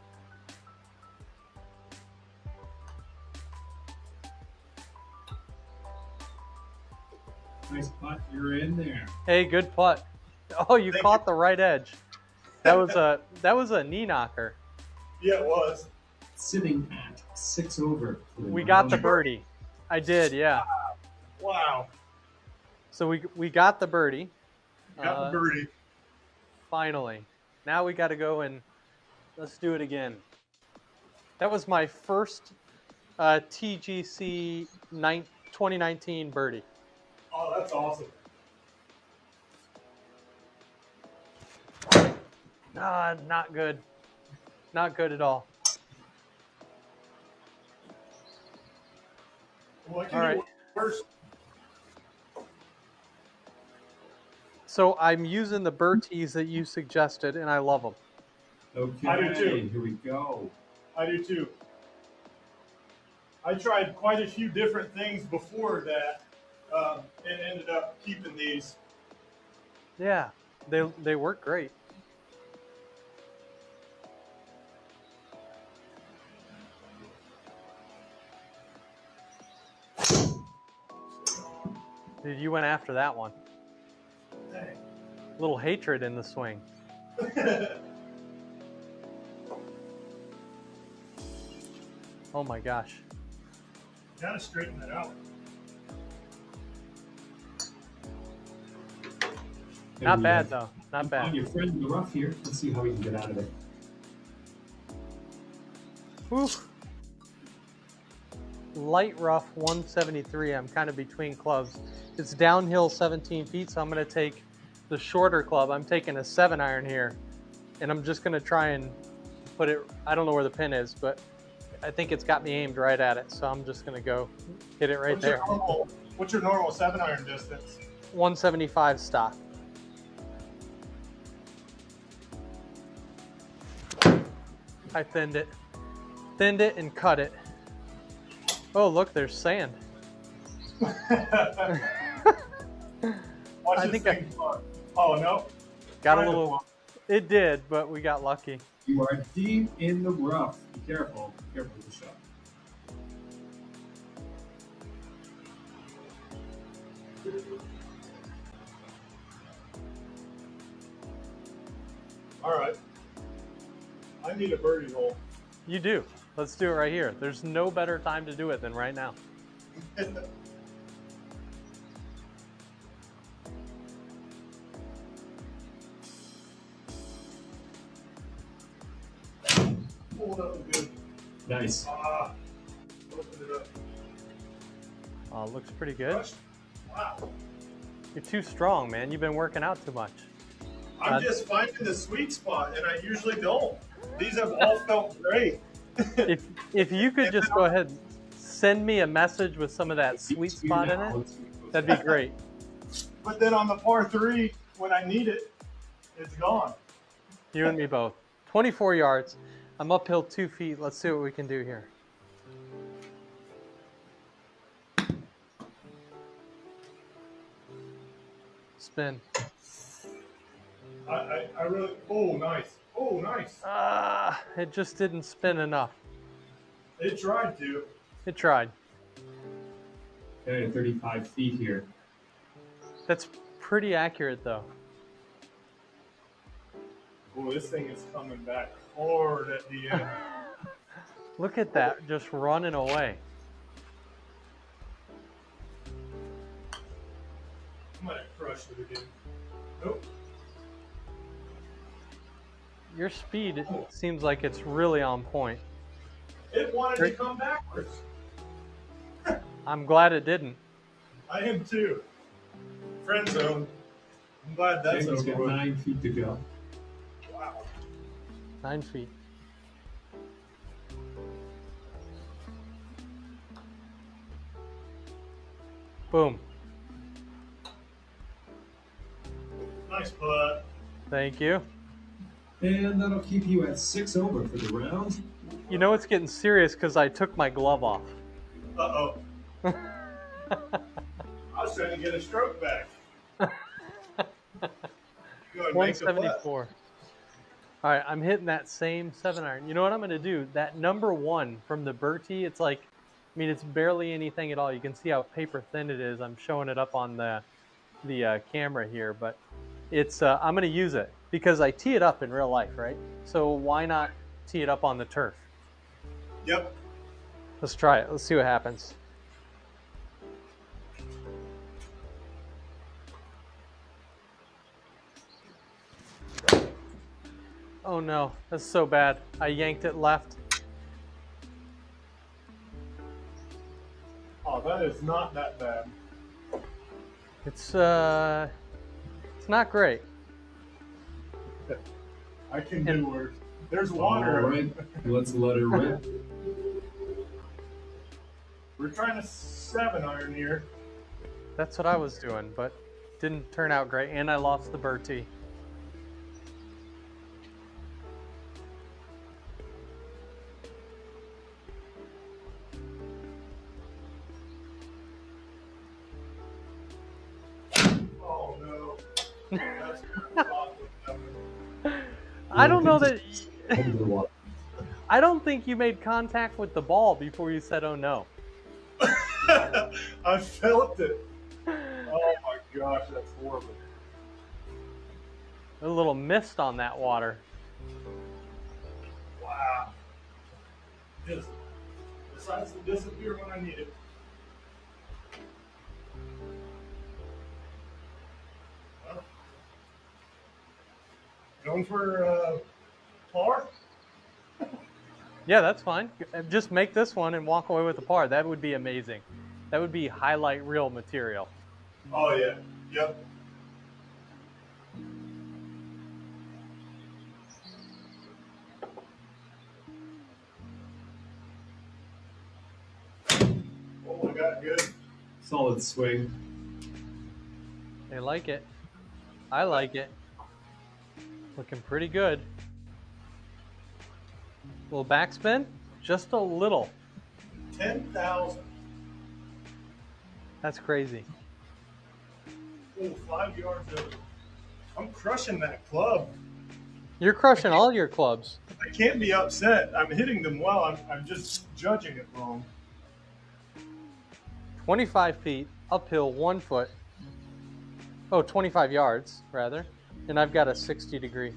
Nice putt. You're in there.
Hey, good putt. Oh, you
Thank
caught
you.
the right edge. That was a knee knocker.
Yeah, it was.
Sitting at 6 over. For
We got the
nine.
birdie. I did, yeah.
Wow.
So we got the birdie.
Got the birdie.
Finally. Now we got to go and let's do it again. That was my first TGC 2019 birdie.
Oh, that's awesome.
Not good. Not good at all.
What can
All right.
you first?
So I'm using the Berties that you suggested, and I love them.
Okay,
I do too.
here we go.
I do too. I tried quite a few different things before that, and ended up keeping these.
Yeah, they work great. Dude, you went after that one.
Dang.
Little hatred in the swing. Oh my gosh.
Gotta straighten that out.
And
Not
we
bad
have-
though. Not
On
bad.
your friend in the rough here. Let's see how we can get out of it.
Oof. Light rough 173. I'm kind of between clubs. It's downhill 17 feet, so I'm going to take the shorter club. I'm taking a 7-iron here, and I'm just going to try and put it, I don't know where the pin is, but I think it's got me aimed right at it, so I'm just going to go hit it right there.
What's your normal 7-iron distance?
175 stock. I thinned it and cut it. Oh, look, there's sand.
Watch
I
this
think
thing fly. Oh no.
Got a
Trying to
little,
fly.
it did, but we got lucky.
You are deep in the rough. Be careful. Be careful with the shot.
All right. I need a birdie hole.
You do. Let's do it right here. There's no better time to do it than right now.
Pull it up good.
Nice.
Open it up.
Oh, looks pretty good.
Crushed. Wow.
You're too strong, man. You've been working out too much.
I'm just finding the sweet spot, and I usually don't. These have all felt great.
If you could just go ahead and send me a message with some of that sweet spot in it, that'd be great.
But then on the par 3, when I need it, it's gone.
You and me both. 24 yards. I'm uphill 2 feet. Let's see what we can do here. Spin.
I really, oh, nice. Oh, nice.
It just didn't spin enough.
It tried to.
It tried.
Okay, 35 feet here.
That's pretty accurate though.
Oh, this thing is coming back hard at the end.
Look at that, just running away.
I might have crushed it again. Nope.
Your speed seems like it's really on point.
It wanted to come backwards.
I'm glad it didn't.
I am too. Friend zone. I'm glad that's
He's got
over with.
9 feet to go.
Wow.
9 feet. Boom.
Nice putt.
Thank you.
And that'll keep you at 6 over for the round.
You know it's getting serious because I took my glove off.
Uh-oh. I was trying to get a stroke back. Go ahead, make the putt.
174. All right, I'm hitting that same 7-iron. You know what I'm going to do? That number 1 from the Bertie, it's like, I mean, it's barely anything at all. You can see how paper thin it is. I'm showing it up on the camera here, but it's I'm going to use it because I tee it up in real life, right? So why not tee it up on the turf?
Yep.
Let's try it. Let's see what happens. Oh no, that's so bad. I yanked it left.
Oh, that is not that bad.
It's not great.
I can do worse. There's water.
All right, let's let it rip.
We're trying to 7-iron here.
That's what I was doing, but didn't turn out great, and I lost the Bertie.
Oh no. That's
I don't know that.
Under the water.
I don't think you made contact with the ball before you said, "Oh no."
I felt it. Oh my gosh, that's horrible.
A little mist on that water.
Wow. Just decides to disappear when I need it. Well, going for par?
Yeah, that's fine. Just make this one and walk away with the par. That would be amazing. That would be highlight reel material.
Oh yeah. Yep. Oh, I got good.
Solid swing.
They like it. I like it. Looking pretty good. Little backspin, just a little.
10,000.
That's crazy.
Oh, 5 yards over. I'm crushing that club.
You're crushing all your clubs.
I can't be upset. I'm hitting them well. I'm just judging it wrong.
25 feet, uphill 1 foot. Oh, 25 yards, rather. And I've got a 60 degree.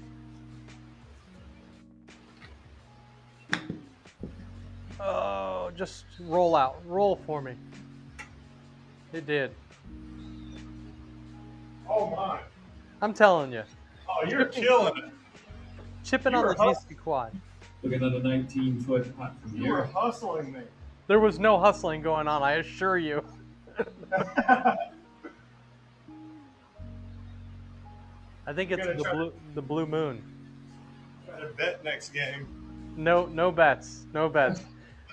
Oh, just roll out. Roll for me. It did.
Oh my.
I'm telling you.
Oh, you're killing it.
Chipping
You
on
were
the GC quad.
Looking at a 19-foot putt from
You were
here.
hustling me.
There was no hustling going on, I assure you. I think it's the blue moon.
Try to bet next game.
No bets. No bets.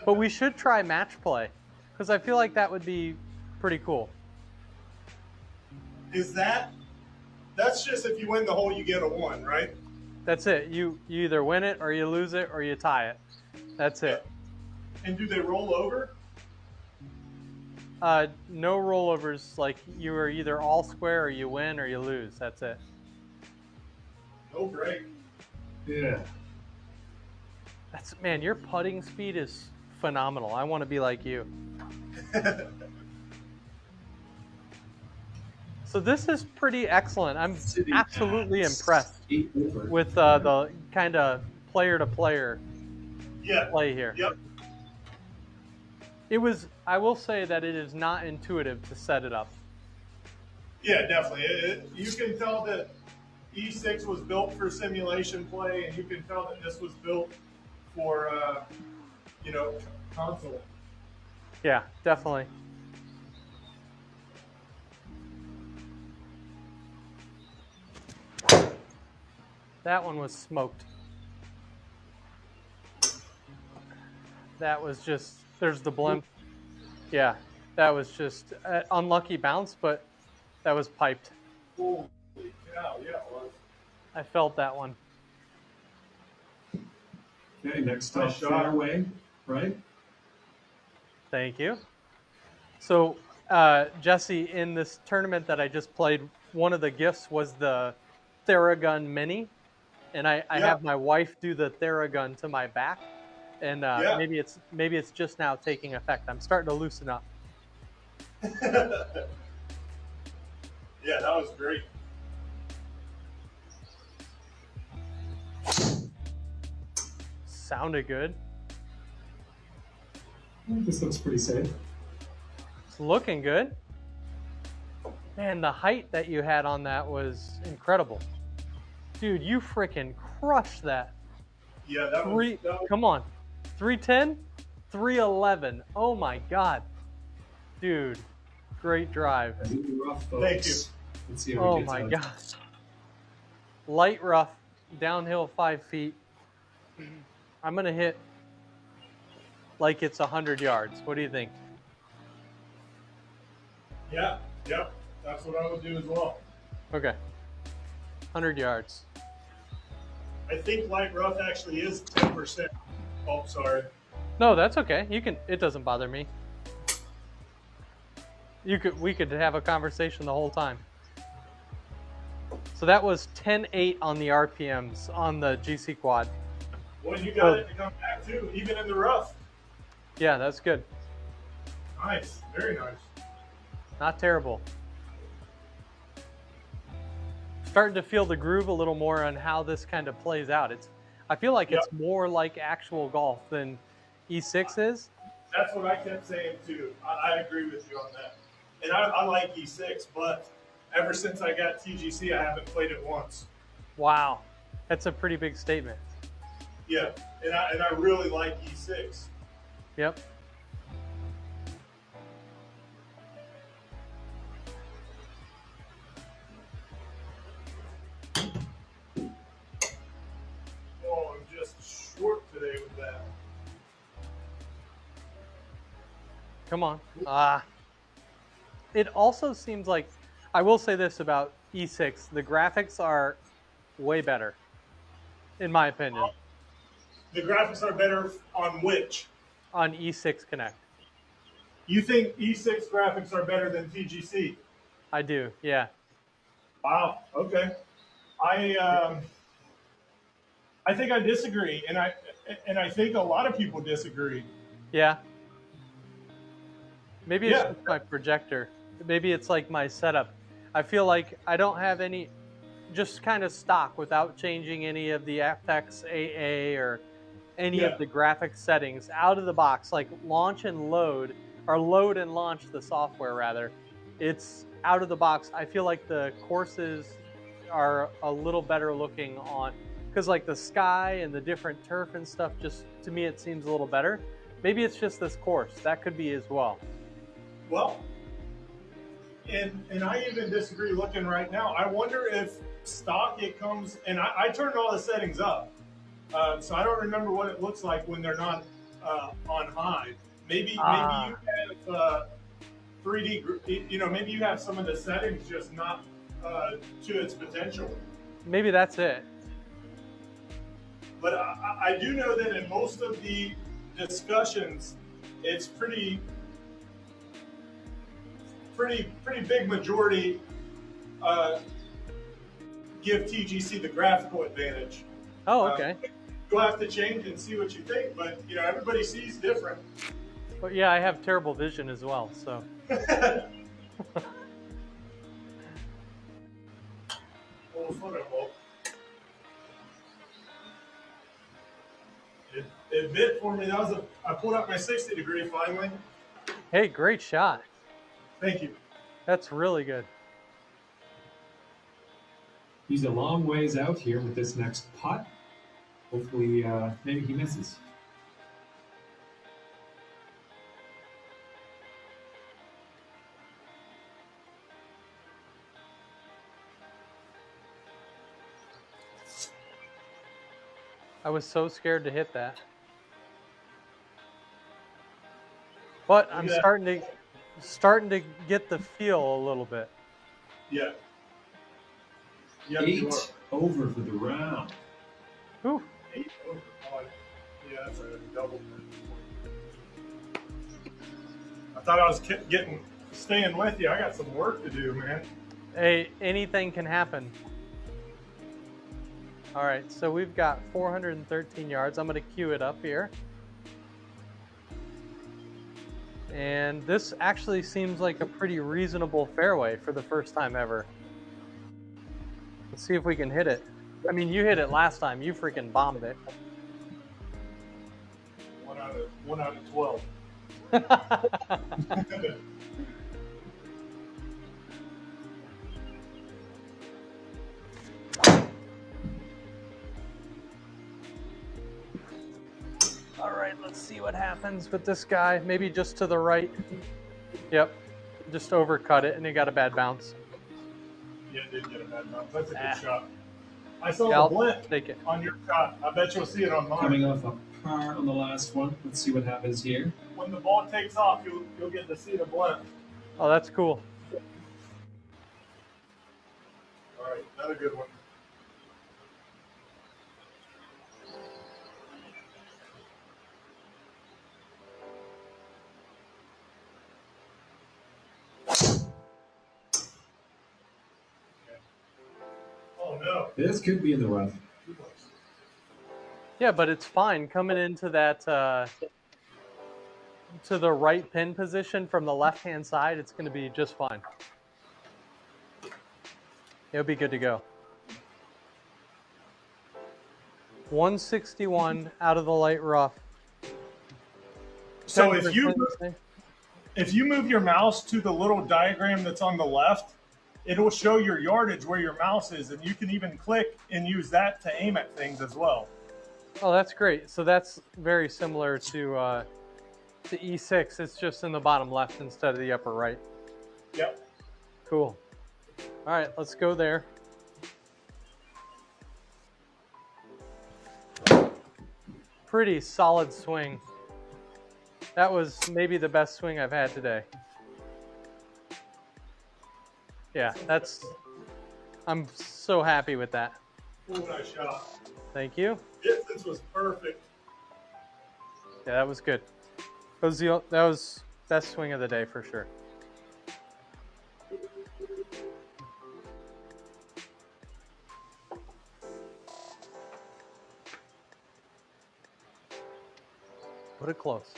But we should try match play, because I feel like that would be pretty cool.
Is that's just if you win the hole, you get a 1, right?
That's it. You either win it, or you lose it, or you tie it. That's it.
And do they roll over?
No rollovers. Like, you are either all square, or you win, or you lose. That's it.
No break.
Yeah.
Man, your putting speed is phenomenal. I want to be like you. So this is pretty excellent. I'm absolutely impressed with the kind of player-to-player play here.
Yep.
I will say that it is not intuitive to set it up.
Yeah, definitely. You can tell that E6 was built for simulation play, and you can tell that this was built for, console.
Yeah, definitely. That one was smoked. That was just, there's the blimp. Yeah, that was just an unlucky bounce, but that was piped.
Holy cow, yeah, it was.
I felt that one.
Okay, next up, fairway, right?
Thank you. So, Jesse, in this tournament that I just played, one of the gifts was the Theragun Mini, and I have my wife do the Theragun to my back, and maybe it's just now taking effect. I'm starting to loosen up.
Yeah, that was great.
Sounded good.
This looks pretty safe.
It's looking good. Man, the height that you had on that was incredible. Dude, you freaking crushed that.
Yeah, that was...
Come on. 310? 311. Oh my God. Dude, great drive.
Rough,
thank you.
Let's see how
Oh my God. Light rough, downhill 5 feet. I'm going to hit like it's 100 yards. What do you think?
Yeah, that's what I would do as well.
Okay. 100 yards.
I think light rough actually is 10%. Oh, sorry.
No, that's okay. It doesn't bother me. We could have a conversation the whole time. So that was 10.8 on the RPMs on the GC quad.
Well, you got it to come back too, even in the rough.
Yeah, that's good.
Nice, very nice.
Not terrible. Starting to feel the groove a little more on how this kind of plays out. I feel like it's more like actual golf than E6 is.
That's what I kept saying too. I agree with you on that. And I like E6, but ever since I got TGC, I haven't played it once.
Wow, that's a pretty big statement.
Yeah, and I really like E6.
Yep.
Oh, I'm just short today with that.
Come on. It also seems like, I will say this about E6, the graphics are way better, in my opinion.
The graphics are better on which?
On E6 Connect.
You think E6 graphics are better than TGC?
I do, yeah.
Wow, okay. I think I disagree, and I think a lot of people disagree.
Yeah. Maybe it's just my projector. Maybe it's like my setup. I feel like I don't have any, just kind of stock without changing any of the FX AA or any of the graphics settings out of the box, like launch and load, or load and launch the software rather. It's out of the box. I feel like the courses are a little better looking on, because like the sky and the different turf and stuff, just to me it seems a little better. Maybe it's just this course. That could be as well.
Well, and I even disagree looking right now. I wonder if stock it comes, and I turned all the settings up. So I don't remember what it looks like when they're not on high. Maybe you have 3D, you know, maybe you have some of the settings just not to its potential.
Maybe that's it.
But I do know that in most of the discussions, it's pretty big majority give TGC the graphical advantage.
Oh, okay.
You'll have to change and see what you think, but you know, everybody sees different.
But yeah, I have terrible vision as well, so.
It bit for me. I pulled out my 60 degree finally.
Hey, great shot.
Thank you.
That's really good.
He's a long ways out here with this next putt. Hopefully, maybe he misses.
I was so scared to hit that. But I'm starting to get the feel a little bit.
Yeah. Yeah.
8 over for the round.
Whew.
8 over. Oh, yeah, that's a double. I thought I was staying with you. I got some work to do, man.
Hey, anything can happen. All right, so we've got 413 yards. I'm going to queue it up here. And this actually seems like a pretty reasonable fairway for the first time ever. Let's see if we can hit it. I mean, you hit it last time. You freaking bombed it.
1 out of 12.
All right, let's see what happens with this guy. Maybe just to the right. Yep, just overcut it and it got a bad bounce.
Yeah, it did get a bad bounce. That's a good shot. I saw the blip on your shot. I bet you'll see it on mine.
Coming off a par on the last one. Let's see what happens here.
When the ball takes off, you'll get to see the blip.
Oh, that's cool.
All right, another good one. Oh no.
This could be in the rough.
Yeah, but it's fine coming into that to the right pin position from the left-hand side. It's going to be just fine. It'll be good to go. 161 out of the light rough.
So if you move your mouse to the little diagram that's on the left, it'll show your yardage where your mouse is, and you can even click and use that to aim at things as well.
Oh, that's great. So that's very similar to E6. It's just in the bottom left instead of the upper right.
Yep.
Cool. All right, let's go there. Pretty solid swing. That was maybe the best swing I've had today. Yeah, I'm so happy with that.
Oh, nice shot.
Thank you.
Distance was perfect.
Yeah, that was good. That was best swing of the day for sure. Put it close.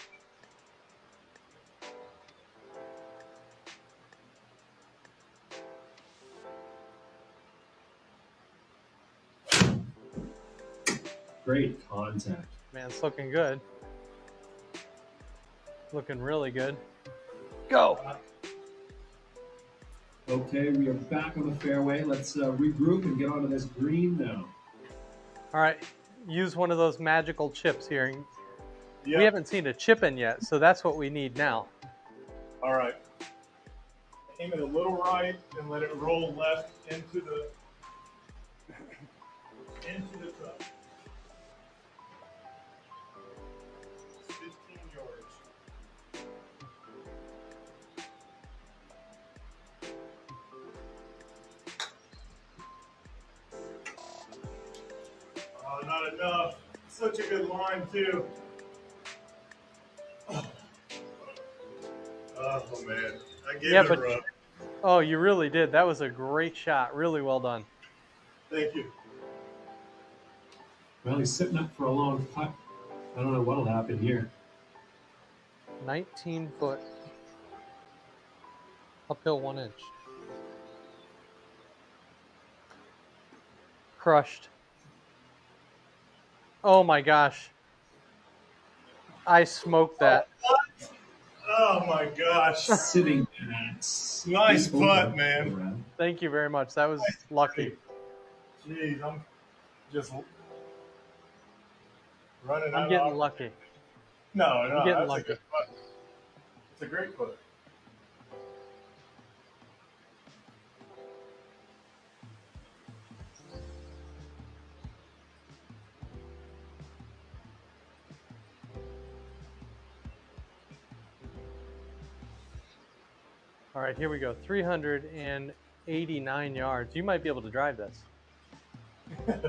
Great contact.
Man, it's looking good. Looking really good. Go.
Okay, we are back on the fairway. Let's regroup and get onto this green now.
All right, use one of those magical chips here.
Yep.
We haven't seen a chip in yet, so that's what we need now.
All right. Aim it a little right and let it roll left into the cup. 15 yards. Oh, not enough. Such a good line too. Oh man, I gave it a rub.
Oh, you really did. That was a great shot. Really well done.
Thank you.
Well, he's sitting up for a long putt. I don't know what'll happen here.
19 foot. Uphill 1 inch. Crushed. Oh my gosh. I smoked that.
What? Oh my gosh.
Sitting at
Nice putt, man.
Thank you very much. That was lucky.
Jeez, I'm just running out.
I'm getting lucky.
No,
I'm getting
that's
lucky.
a good putt. It's a great putt.
All right, here we go. 389 yards. You might be able to drive this. I'm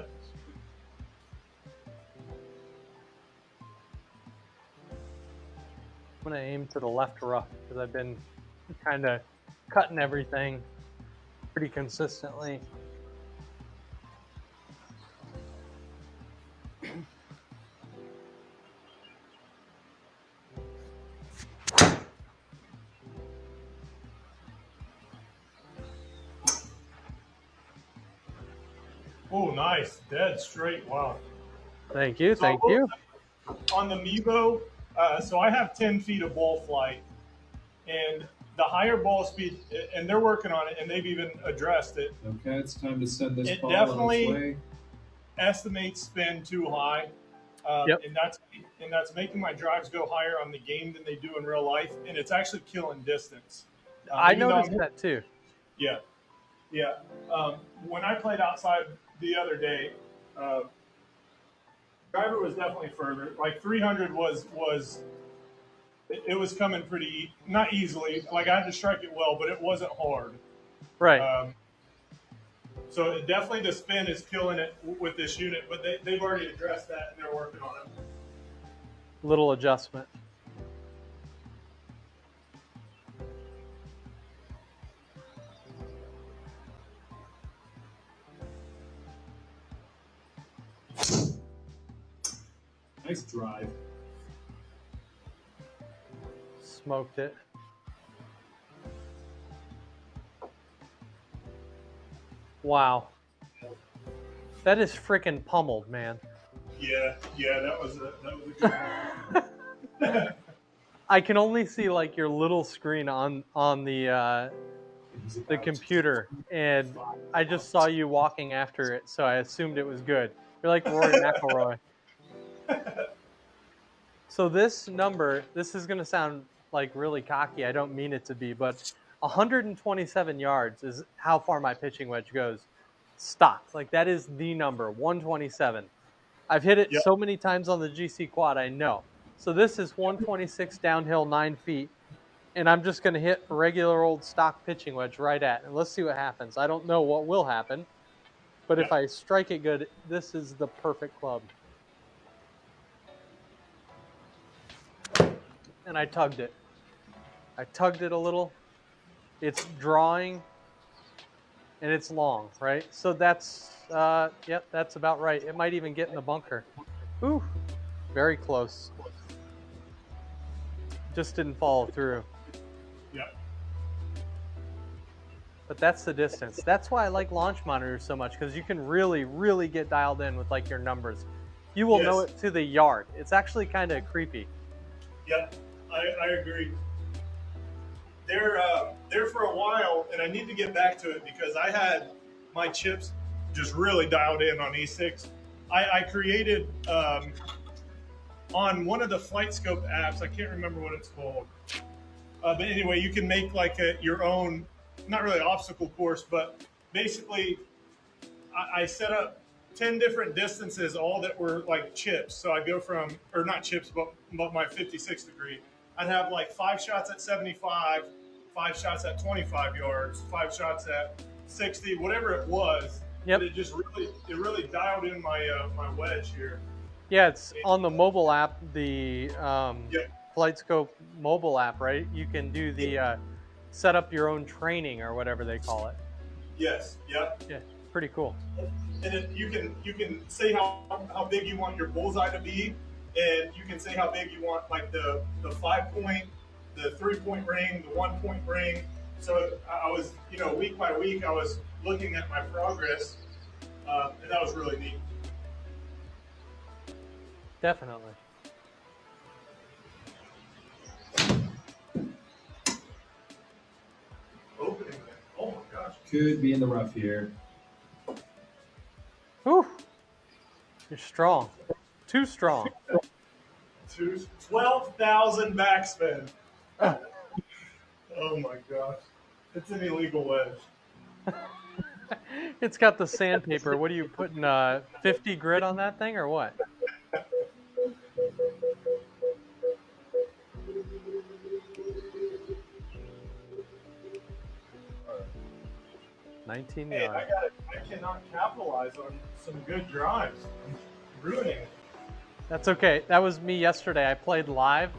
going to aim to the left rough because I've been kind of cutting everything pretty consistently.
Oh, nice. Dead straight. Wow.
Thank you. Thank you.
On the Mevo, so I have 10 feet of ball flight, and the higher ball speed, and they're working on it, and they've even addressed it.
Okay, it's time to send this
It
ball
definitely-
on its way.
Estimates spin too high,
Yep.
and that's making my drives go higher on the game than they do in real life, and it's actually killing distance.
I
Even though
noticed
I'm-
that too.
Yeah, yeah. When I played outside the other day, driver was definitely further. Like 300 was it was coming pretty not easily. Like I had to strike it well, but it wasn't hard.
Right.
So it definitely the spin is killing it with this unit, but they've already addressed that and they're working on it.
Little adjustment.
Nice drive.
Smoked it. Wow. That is freaking pummeled, man.
Yeah, that was a good one.
I can only see like your little screen on the computer, and I just saw you walking after it, so I assumed it was good. You're like Rory McIlroy. So this number, this is going to sound like really cocky. I don't mean it to be, but 127 yards is how far my pitching wedge goes. Stock. Like that is the number, 127. I've hit it so many times on the GC quad, I know. So this is 126 downhill 9 feet, and I'm just going to hit a regular old stock pitching wedge right at it. And let's see what happens. I don't know what will happen, but if I strike it good, this is the perfect club. And I tugged it. I tugged it a little. It's drawing, and it's long, right? So that's, yep, that's about right. It might even get in the bunker. Ooh, very close. Just didn't follow through.
Yeah.
But that's the distance. That's why I like launch monitors so much, because you can really, really get dialed in with like your numbers. You will know
Yes.
it to the yard. It's actually kind of creepy.
Yep, I agree. There for a while, and I need to get back to it because I had my chips just really dialed in on E6. I created on one of the Flightscope apps. I can't remember what it's called, but anyway, you can make like your own, not really obstacle course, but basically, I set up 10 different distances, all that were like chips. So I go from, or not chips, but my 56 degree. I'd have like 5 shots at 75, 5 shots at 25 yards, 5 shots at 60, whatever it was.
Yep.
But it really dialed in my my wedge here.
Yeah, it's on the mobile app, the
Yep.
Flightscope mobile app, right? You can do the set up your own training or whatever they call it.
Yes. Yep.
Yeah, pretty cool.
And then you can say how big you want your bullseye to be, and you can say how big you want like the 5-point, the 3-point ring, the 1-point ring. So I was, week by week, I was looking at my progress, and that was really neat.
Definitely.
Opening it. Oh my gosh.
Could be in the rough here.
Whew. You're strong. Too strong.
12,000 backspin. Oh my gosh. It's an illegal wedge.
It's got the sandpaper. What are you putting, 50 grit on that thing or what? $19.
Hey, I cannot capitalize on some good drives. I'm ruining it.
That's okay. That was me yesterday. I played live,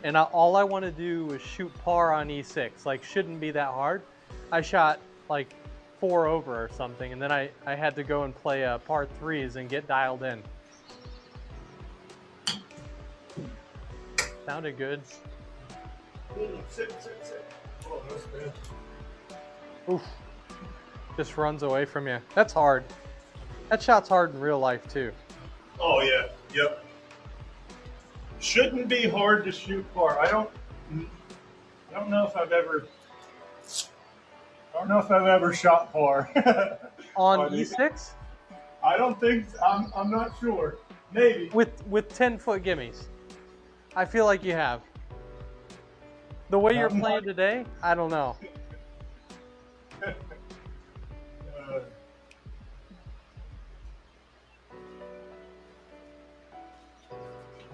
and all I want to do was shoot par on E6. Like, shouldn't be that hard. I shot like 4 over or something, and then I had to go and play par 3s and get dialed in. Sounded good.
Sit. Oh, that's good.
Oof. Just runs away from you. That's hard. That shot's hard in real life too.
Oh yeah, yep. Shouldn't be hard to shoot par. I don't know if I've ever shot par.
On E6?
I don't think I'm not sure. Maybe.
With 10-foot gimmies. I feel like you have. The way you're playing today, I don't know.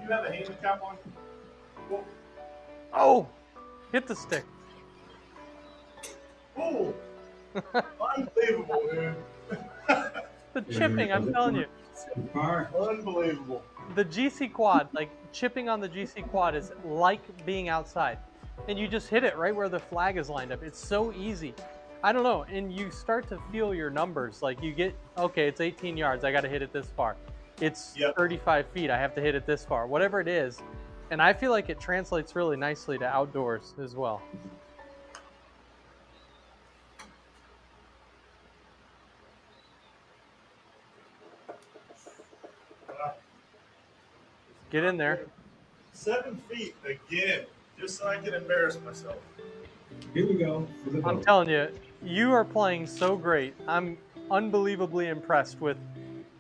You have a handicap on? Whoa.
Oh! Hit the stick.
Oh! Unbelievable, dude.
The chipping, I'm telling you.
Par.
Unbelievable.
The GC quad, like chipping on the GC quad is like being outside. And you just hit it right where the flag is lined up. It's so easy. I don't know. And you start to feel your numbers. Like you get, okay, it's 18 yards. I got to hit it this far. It's 35 feet. I have to hit it this far. Whatever it is. And I feel like it translates really nicely to outdoors as well. Get in there.
7 feet again, just so I can embarrass myself.
Here we go. For the
I'm
boat.
telling you, you are playing so great. I'm unbelievably impressed with,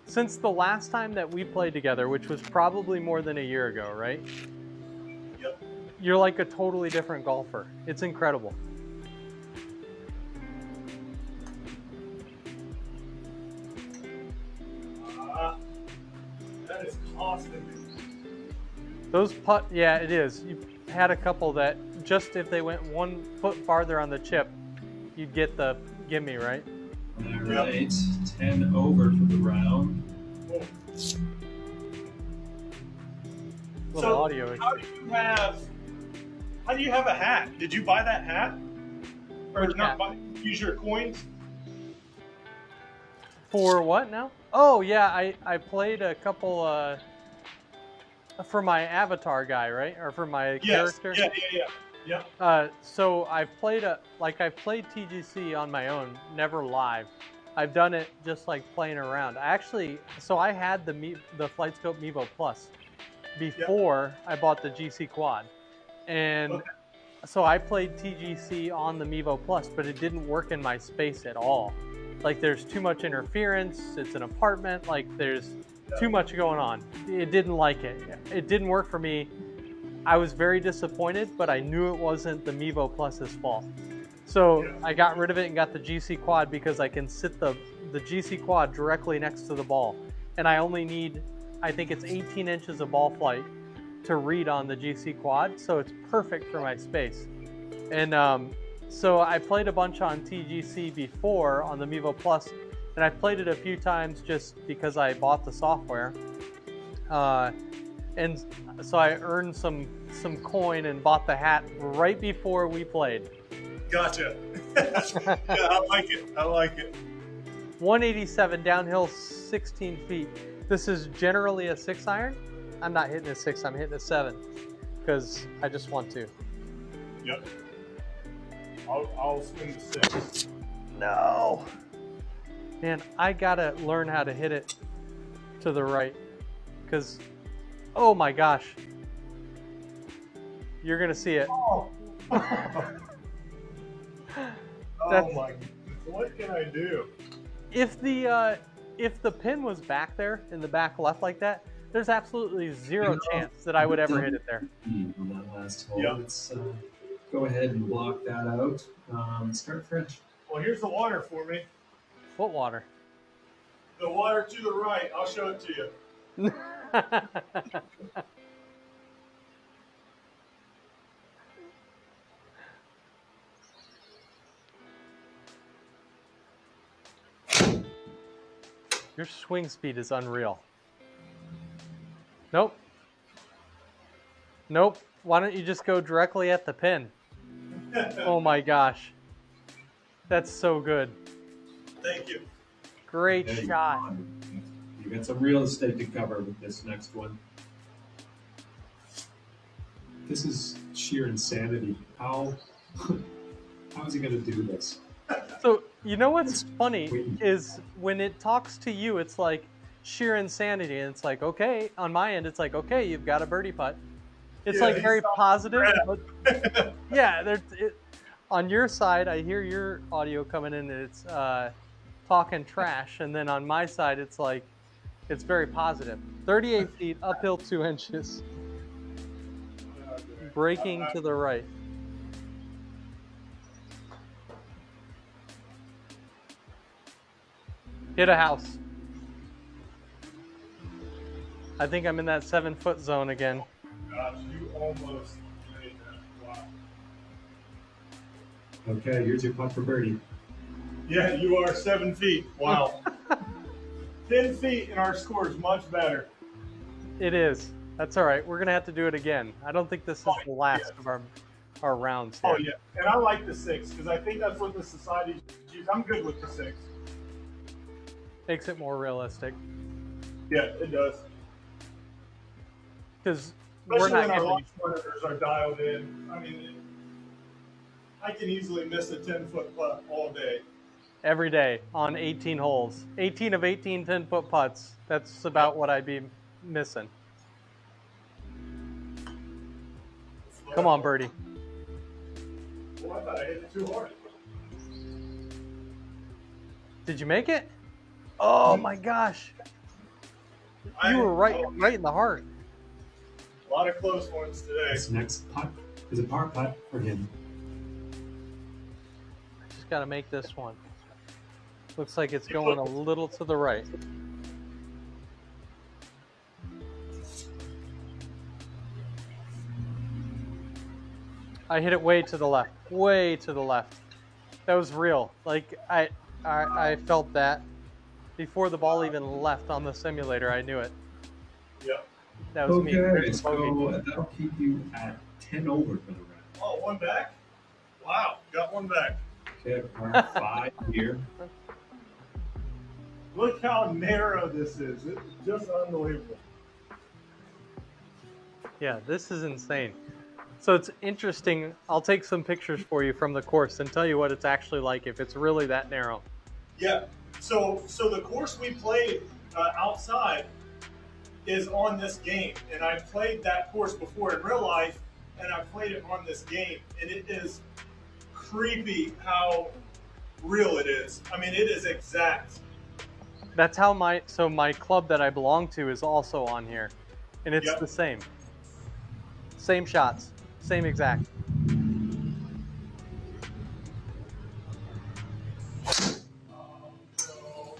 since the last time that we played together, which was probably more than a year ago, right?
Yep.
You're like a totally different golfer. It's incredible.
That is costing me.
Those putt, yeah, it is. You had a couple that just if they went 1 foot farther on the chip, you'd get the gimme, right?
All right. 10 over for the round.
Oh.
Little
So
audio issue.
how do you have a hat? Did you buy that hat? Or
Which
not
hat?
buy, use your coins?
For what now? Oh yeah, I played a couple for my avatar guy, right? Or for my
Yes.
character.
Yeah.
So I've played TGC on my own, never live. I've done it just like playing around. So I had the Flightscope Mevo Plus before I bought the GC Quad. And so I played TGC on the Mevo Plus, but it didn't work in my space at all. Like there's too much interference, it's an apartment, like there's too much going on. It didn't like it. It didn't work for me. I was very disappointed, but I knew it wasn't the Mevo Plus's fault. So I got rid of it and got the GC Quad because I can sit the GC Quad directly next to the ball. And I only need, I think it's 18 inches of ball flight to read on the GC Quad. So it's perfect for my space. And so I played a bunch on TGC before on the Mevo Plus, and I played it a few times just because I bought the software. And so I earned some coin and bought the hat right before we played.
Gotcha. Yeah, I like it. I like it.
187 downhill, 16 feet. This is generally a 6-iron. I'm not hitting a 6, I'm hitting a 7 because I just want to.
Yep. I'll swing the 6.
No. Man, I gotta learn how to hit it to the right because, oh my gosh, you're gonna see it.
Oh, oh my goodness. What can I do?
If the pin was back there in the back left like that, there's absolutely zero chance that I would ever hit it there.
On that last hole,
Yep.
let's go ahead and block that out. Start fresh.
Well, here's the water for me.
What water?
The water to the right. I'll show it to you.
Your swing speed is unreal. Nope. Nope. Why don't you just go directly at the pin? Oh my gosh. That's so good.
Thank you.
Great
Okay,
shot.
You got some real estate to cover with this next one. This is sheer insanity. How is he going to do this?
So, you know what's funny is when it talks to you, it's like sheer insanity. And it's like, okay, on my end, it's like, okay, you've got a birdie putt. It's like very positive. But yeah, on your side, I hear your audio coming in and it's talking trash. And then on my side, it's like, it's very positive. 38 feet, uphill 2 inches. Braking to the right. Hit a house. I think I'm in that 7-foot zone again.
Gosh, you almost made that. Wow.
Okay, here's your putt for birdie.
Yeah, you are 7 feet. Wow. 10 feet and our score is much better.
It is. That's all right. We're going to have to do it again. I don't think this is the last of our rounds here.
Oh, yeah. And I like the 6 because I think that's what the society uses. I'm good with the 6.
Makes it more realistic.
Yeah, it does.
Because we're
Especially
not
when our
getting
launch monitors are dialed in. I mean, I can easily miss a 10-foot putt all day.
every day on 18 holes. 18 of 18 10-foot putts. That's about what I'd be missing. Come on, birdie.
Well, I thought I hit it too hard.
Did you make it? Oh my gosh. You were right in the heart.
A lot of close ones today.
This next putt is a par putt for him.
Just got to make this one. Looks like it's going a little to the right. I hit it way to the left. Way to the left. That was real. Like I felt that before the ball even left on the simulator. I knew it.
Yep.
That was me.
Okay, so that'll keep you at 10 over for the round.
Oh, one back? Wow, got one back.
Okay, par 5 here.
Look how narrow this is. It's just unbelievable.
Yeah, this is insane. So it's interesting. I'll take some pictures for you from the course and tell you what it's actually like if it's really that narrow.
Yeah, So the course we played outside is on this game, and I played that course before in real life, and I played it on this game, and it is creepy how real it is. I mean, it is exact.
That's how my club that I belong to is also on here, and it's
Yep.
the same shots, same exact.
So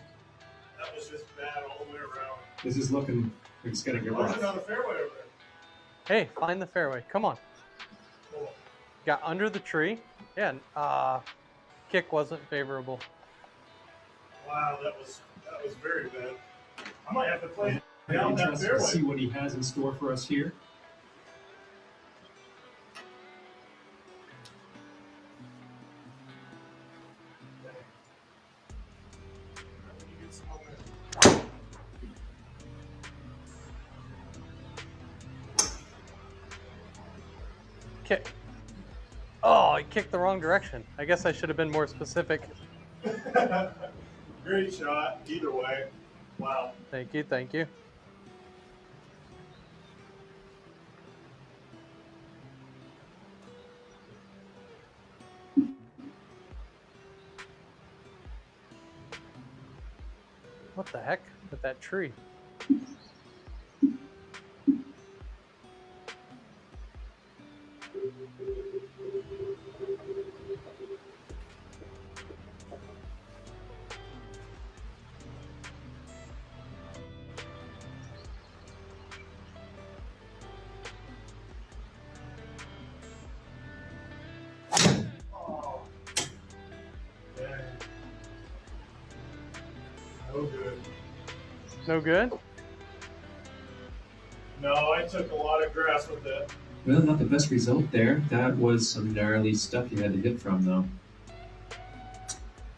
that was just bad all the way around.
This is looking like it's gonna get
There's
rough.
another fairway over there.
Hey, find the fairway. Come on.
Cool.
Got under the tree. Yeah. Kick wasn't favorable.
Wow, that was very bad. I might have to play
I'm
down that
interested to see
fairway.
what he has in store for us here.
Kick. Oh, I kicked the wrong direction. I guess I should have been more specific.
Great shot, either way. Wow.
Thank you, thank you. What the heck with that tree?
Oh. Dang. No good.
No good?
No, I took a lot of grass with it.
Well, not the best result there. That was some gnarly stuff you had to hit from, though.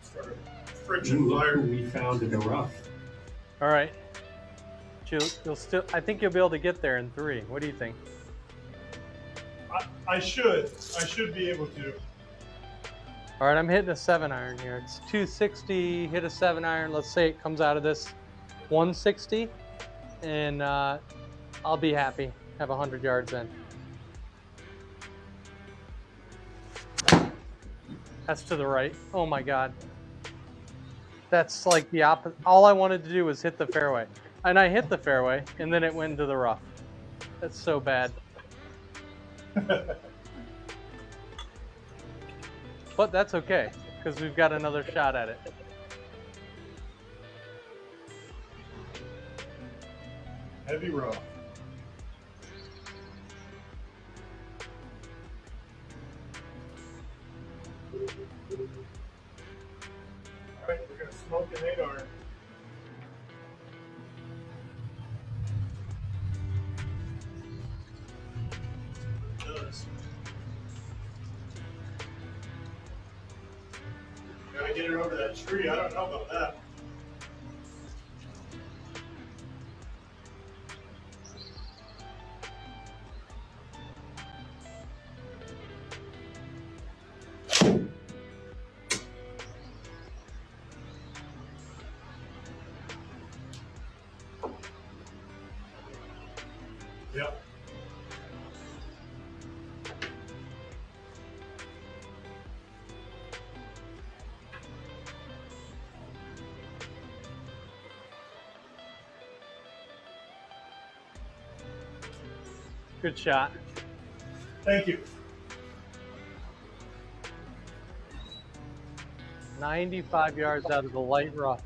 Started friction
Look
fire.
who we found in the rough.
All right. You'll still. I think you'll be able to get there in 3. What do you think?
I should be able to.
All right, I'm hitting a 7-iron here. It's 260. Hit a 7-iron. Let's say it comes out of this 160, and I'll be happy. Have 100 yards in. That's to the right. Oh my God. That's like the opposite. All I wanted to do was hit the fairway, and I hit the fairway, and then it went into the rough. That's so bad. But that's okay, because we've got another shot at it.
Heavy rough. All right, we're gonna smoke an 8-iron. Does. Gotta get it over that tree. I don't know about that. Yep.
Good shot.
Thank you.
95 yards out of the light rough.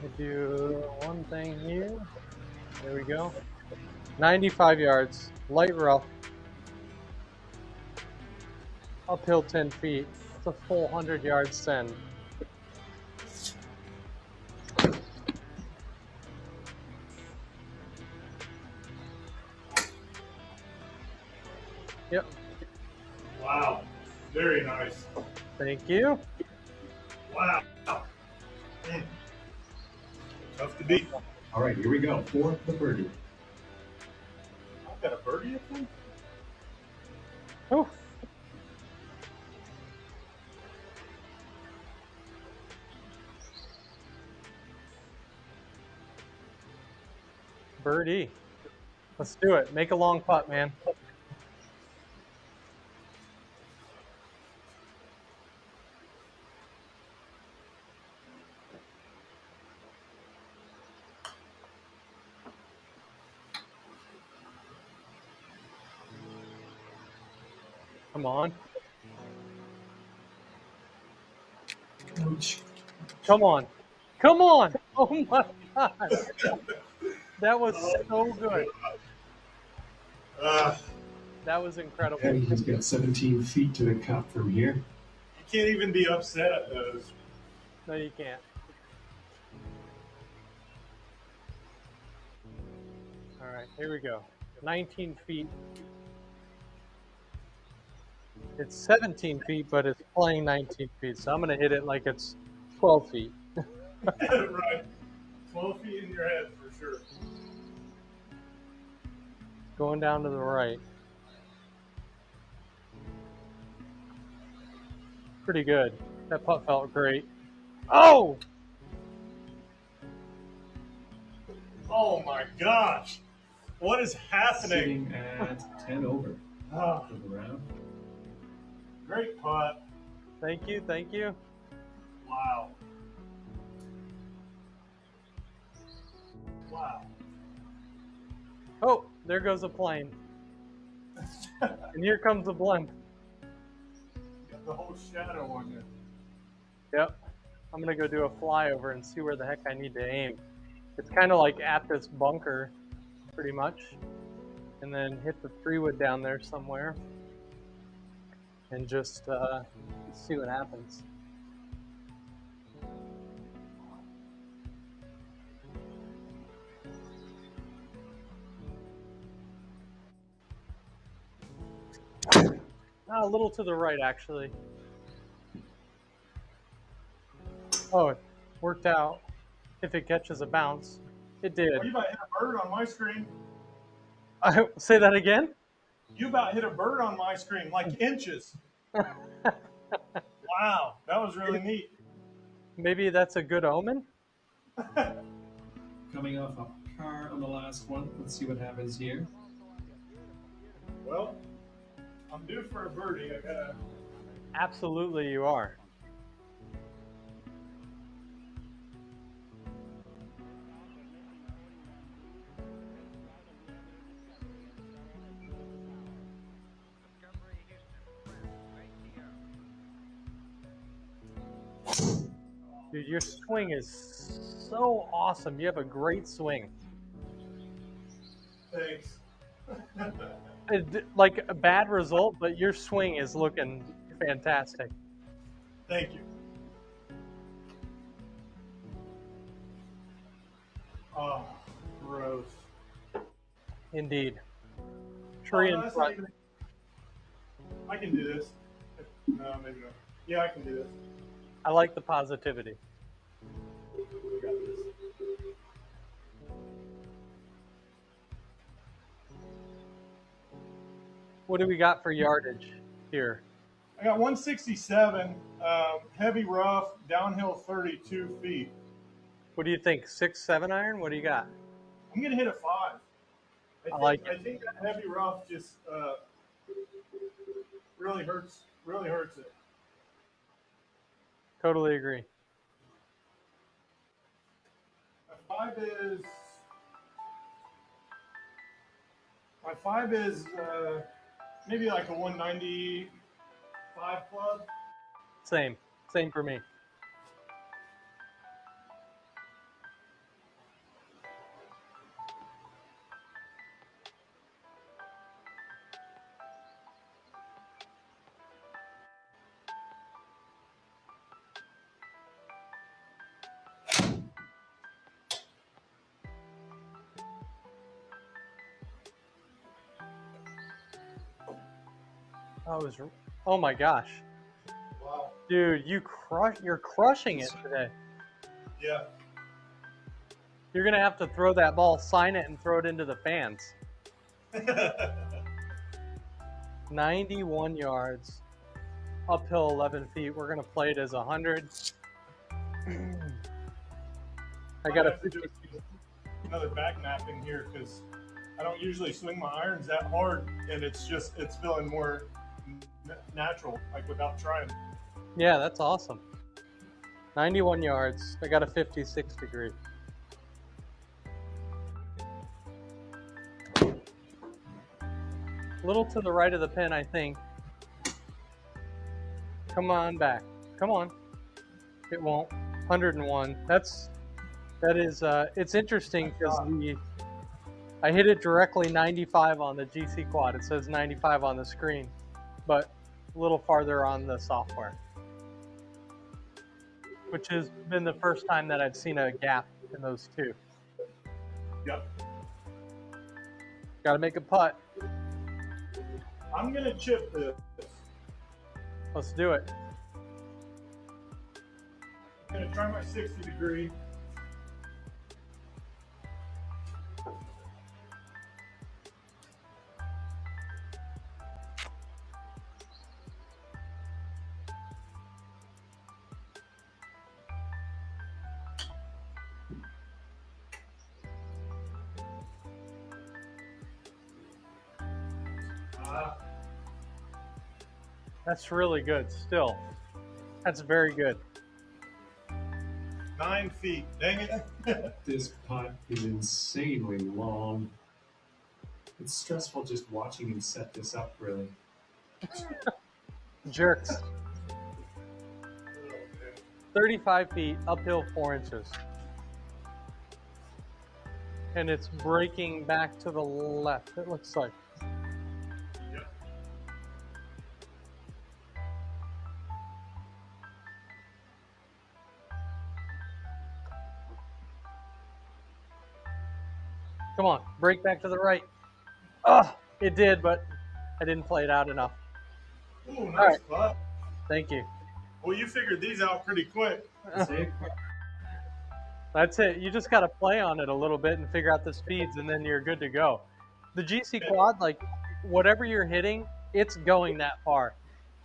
We'll do one thing here. There we go. 95 yards, light rough. Uphill 10 feet. It's a full 100 yards send. Yep.
Wow. Very nice.
Thank you.
Wow. Mm. Tough to beat.
All right, here we go. For the birdie.
I've got a birdie up there?
Oh. Birdie. Let's do it. Make a long putt, man. Come on.
Ouch.
Come on. Come on. Oh my God. That was so good. That was incredible.
And he's got 17 feet to the cup from here.
You can't even be upset at those.
No, you can't. All right, here we go. 19 feet. It's 17 feet, but it's playing 19 feet. So I'm going to hit it like it's 12 feet.
Right. 12 feet in your head for sure.
Going down to the right. Pretty good. That putt felt great. Oh!
Oh my gosh. What is happening?
Sitting at 10 over
Oh,
for the round.
great putt.
Thank you, thank you.
Wow. Wow.
Oh, there goes a plane. And here comes the blimp.
Got the whole shadow on you.
Yep. I'm going to go do a flyover and see where the heck I need to aim. It's kind of like at this bunker, pretty much. And then hit the 3-wood down there somewhere. And just see what happens. A little to the right, actually. Oh, it worked out. If it catches a bounce. It did.
Oh, you about hit a bird on my screen.
Say that again?
You about hit a bird on my screen, like inches. Wow, that was really neat.
Maybe that's a good omen?
Coming off a par on the last one. Let's see what happens here.
Well, I'm due for a birdie. I gotta.
Absolutely, you are. Dude, your swing is so awesome. You have a great swing.
Thanks.
Like a bad result, but your swing is looking fantastic.
Thank you. Oh, gross.
Indeed. Tree
Oh, no,
in
that's
front.
not even- I can do this. No, maybe not. Yeah, I can do this.
I like the positivity.
We got this.
What do we got for yardage here?
I got 167, heavy rough, downhill 32 feet.
What do you think? 6-7 iron? What do you got?
I'm gonna hit a 5.
I like it.
I think that heavy rough just really hurts it.
Totally agree.
My 5 is maybe like a 195 club.
Same for me. Oh my gosh.
Wow.
Dude, you're crushing it today.
Yeah.
You're gonna have to throw that ball, sign it, and throw it into the fans. 91 yards, uphill 11 feet. We're going to play it as 100. I got a
have to do another back napping here because I don't usually swing my irons that hard, and it's feeling more natural, like without trying.
Yeah, that's awesome. 91 yards. I got a 56 degree. A little to the right of the pin, I think. Come on back. Come on. It won't. 101. It's interesting because I hit it directly 95 on the GC quad. It says 95 on the screen, but a little farther on the software, which has been the first time that I've seen a gap in those two.
Yep.
Got to make a putt.
I'm gonna chip this.
Let's do it.
I'm gonna try my 60 degree.
That's really good still. That's very good.
9 feet. Dang it.
This putt is insanely long. It's stressful just watching him set this up, really.
Jerks. 35 feet, uphill 4 inches. And it's breaking back to the left, it looks like.
Yep.
Come on, break back to the right. Oh, it did, but I didn't play it out enough.
Ooh, nice
right.
putt.
Thank you.
Well, you figured these out pretty quick.
That's it. You just got to play on it a little bit and figure out the speeds, and then you're good to go. The GC quad, like whatever you're hitting, it's going that far.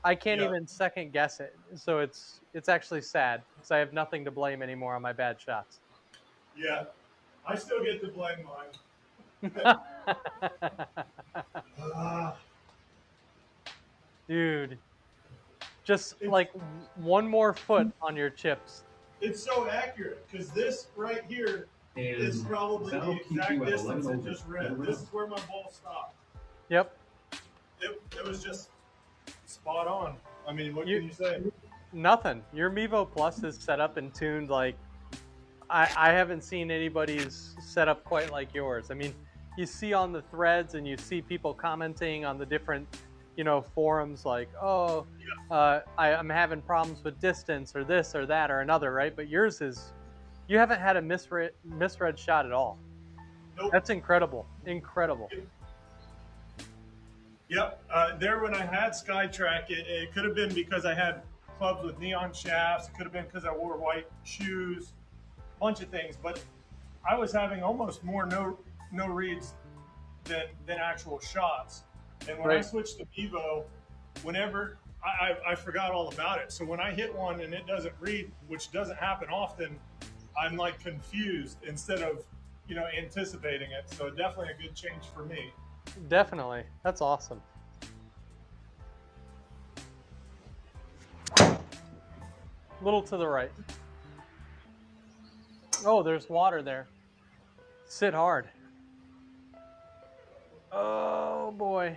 I can't even second guess it. So it's actually sad because I have nothing to blame anymore on my bad shots.
Yeah. I still get to blame mine.
Dude, just like one more foot on your chips.
It's so accurate because this right here is probably the exact distance I just read. This is where my ball stopped.
Yep.
It was just spot on. I mean, what can you say?
Nothing. Your Mevo Plus is set up and tuned like I haven't seen anybody's set up quite like yours. I mean, you see on the threads and you see people commenting on the different, forums like, oh, I'm having problems with distance or this or that or another, right? But yours is, you haven't had a misread shot at all.
Nope.
That's incredible. Incredible.
Yep. There when I had SkyTrack, it could have been because I had clubs with neon shafts. It could have been because I wore white shoes. Bunch of things, but I was having almost more no reads than actual shots. And when I switched to Mevo, whenever I forgot all about it. So when I hit one and it doesn't read, which doesn't happen often, I'm like confused instead of anticipating it. So definitely a good change for me.
Definitely. That's awesome. Little to the right. Oh, there's water there. Sit hard. Oh boy.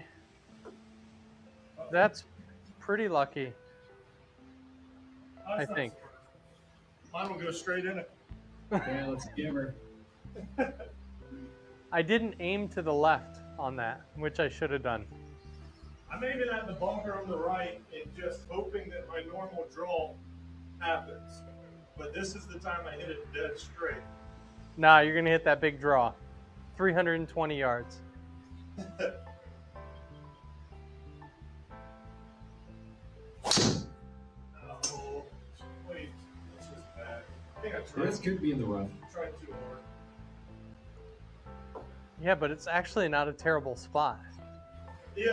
That's pretty lucky. I think.
Mine will go straight in it.
Yeah, let's give her.
I didn't aim to the left on that, which I should have done.
I'm aiming at the bunker on the right and just hoping that my normal draw happens. But this is the time I hit it dead straight.
Nah, you're going to hit that big draw. 320 yards.
Oh, wait. This was bad. I think I tried.
This could be in the rough.
Tried too hard.
Yeah, but it's actually not a terrible spot.
Yeah,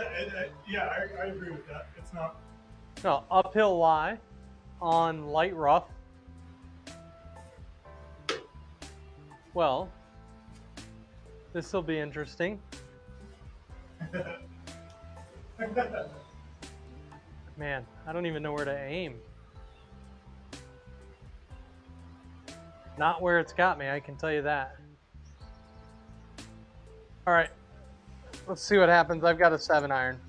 I agree with that. It's not.
No, uphill lie on light rough. Well, this will be interesting. Man, I don't even know where to aim. Not where it's got me, I can tell you that. All right, let's see what happens. I've got a 7-iron.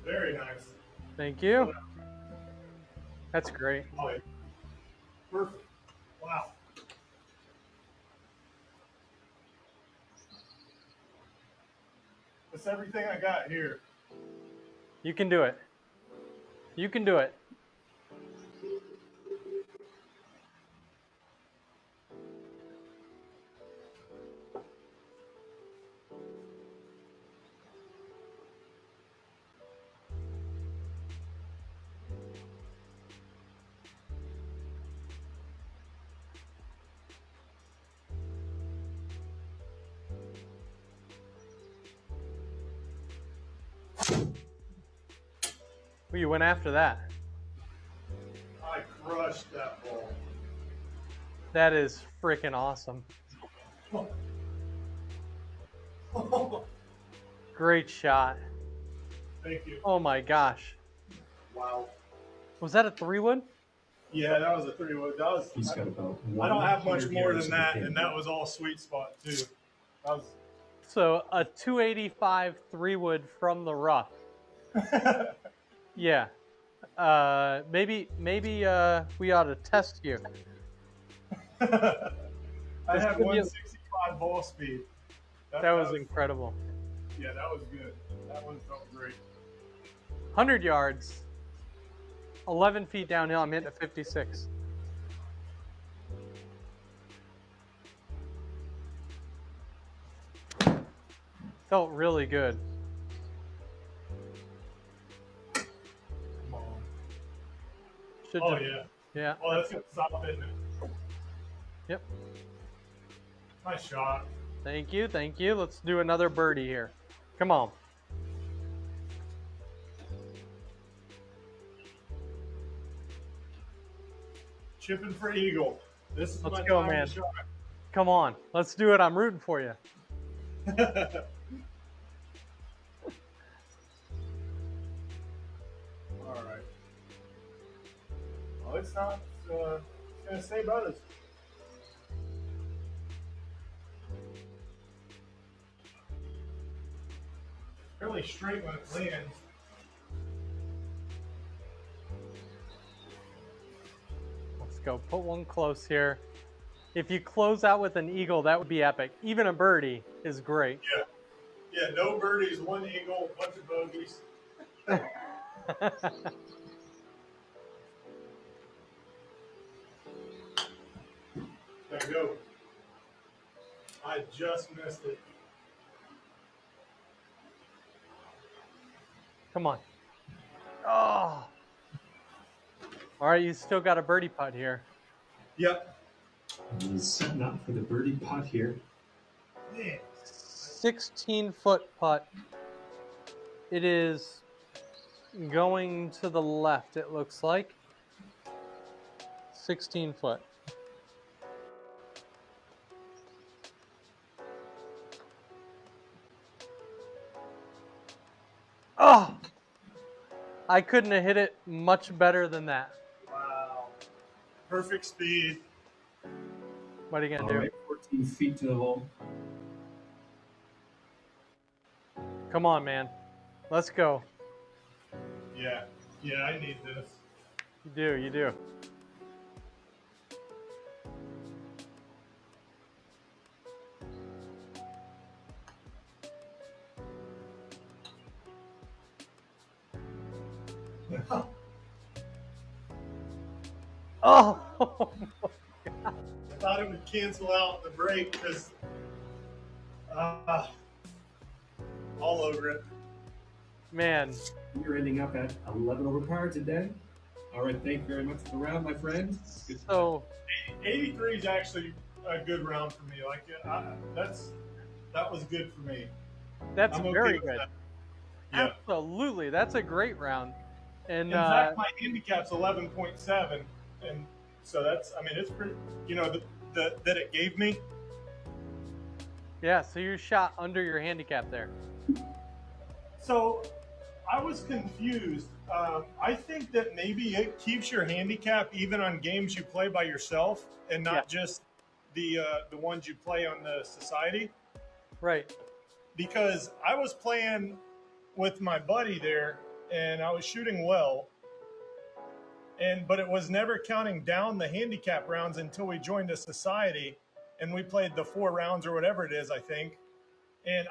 Very nice.
Thank you. That's great.
Oh, yeah. Perfect. Wow. That's everything I got here.
You can do it. You can do it. Well, you went after that.
I crushed that ball.
That is freaking awesome. Great shot.
Thank you.
Oh my gosh.
Wow.
Was that a 3-wood?
Yeah, that was a 3-wood. That was.
He's got about
I don't have much
100
more
yards
than
to
that,
the pin.
and that was all sweet spot too. That was.
So a 285 3-wood from the rough. Yeah. Maybe we ought to test you.
I
This
had
could be a-
165 ball speed.
That was incredible.
Yeah, that was good. That one felt great.
100 yards. 11 feet downhill. I'm hitting a 56. Felt really good.
Come on.
Should
Oh
just-
yeah.
Yeah.
Oh, that's gonna stop, isn't it?
Yep.
Nice shot.
Thank you. Thank you. Let's do another birdie here. Come on.
Chipping for eagle. This is
Let's
my
go,
time
man.
to shine.
Come on. Let's do it. I'm rooting for you.
All right. Well, it's not. It's gonna stay by this. Fairly straight when it lands.
Let's go. Put one close here. If you close out with an eagle, that would be epic. Even a birdie is great.
Yeah. Yeah. No birdies, one eagle, bunch of bogeys. There you go. I just missed it.
Come on. Oh. All right, you still got a birdie putt here.
Yep.
He's setting up for the birdie putt here.
Man.
16-foot putt. It is going to the left, it looks like. 16 foot. Oh! I couldn't have hit it much better than that.
Wow. Perfect speed.
What are you going
All
to do?
right, 14 feet to the hole.
Come on, man. Let's go.
Yeah. Yeah, I need this.
You do, you do. Oh!
I thought it would cancel out the break because all over it.
Man,
You're ending up at 11 over par today. All right, thank you very much for the round, my friend. Good time.
so
83 is actually a good round for me. Like that was good for me.
that's
I'm okay
very
with
good.
that. Yeah.
Absolutely, that's a great round. And
In fact, my handicap's 11.7, and so that's. I mean, it's pretty. You know, that it gave me.
yeah, so you shot under your handicap there.
So I was confused. I think that maybe it keeps your handicap even on games you play by yourself, and not just the ones you play on the society.
Right.
Because I was playing with my buddy there, and I was shooting well, but it was never counting down the handicap rounds until we joined a society, and we played the 4 rounds or whatever it is, I think. And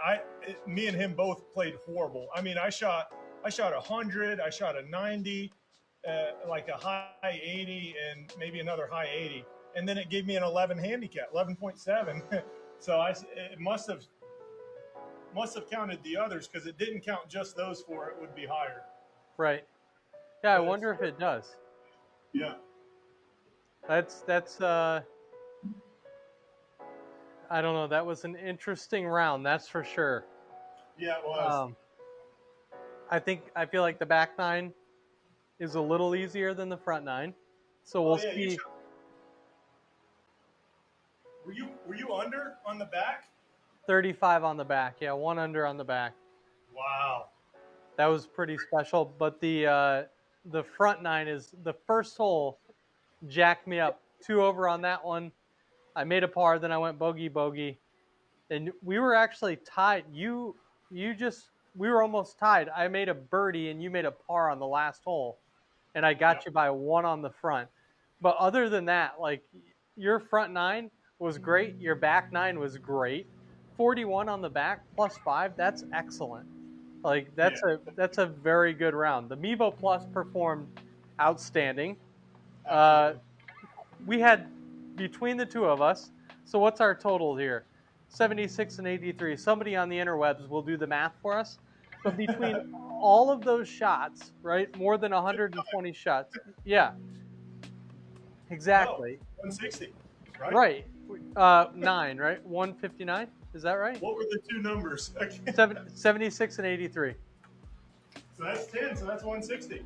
me and him both played horrible. I mean, I shot 100, I shot a 90, like a high 80, and maybe another high 80, and then it gave me an 11 handicap, 11.7. So it must have counted the others, because it didn't count just those 4. It would be higher.
Right. Yeah, I
But
wonder if it does.
Yeah.
That's I don't know, that was an interesting round, that's for sure.
Yeah, it was.
I feel like the back 9 is a little easier than the front 9. So we'll see.
Were you under on the back?
35 on the back. Yeah, 1 under on the back.
Wow.
That was pretty special. But the front 9 is the first hole jacked me up. 2 over on that one. I made a par, then I went bogey, and we were actually tied. We were almost tied. I made a birdie and you made a par on the last hole, and I got you by 1 on the front. But other than that, like, your front 9 was great. Your back 9 was great. 41 on the back plus 5. That's excellent. Like, that's a very good round. The Mevo Plus performed outstanding. We had, between the two of us, so what's our total here? 76 and 83. Somebody on the interwebs will do the math for us. But between all of those shots, right, more than 120 shots. Yeah, exactly.
No, 160, right?
Right. 9, right? 159. Is that right?
What were the 2 numbers?
76 and 83.
So that's 10. So that's 160.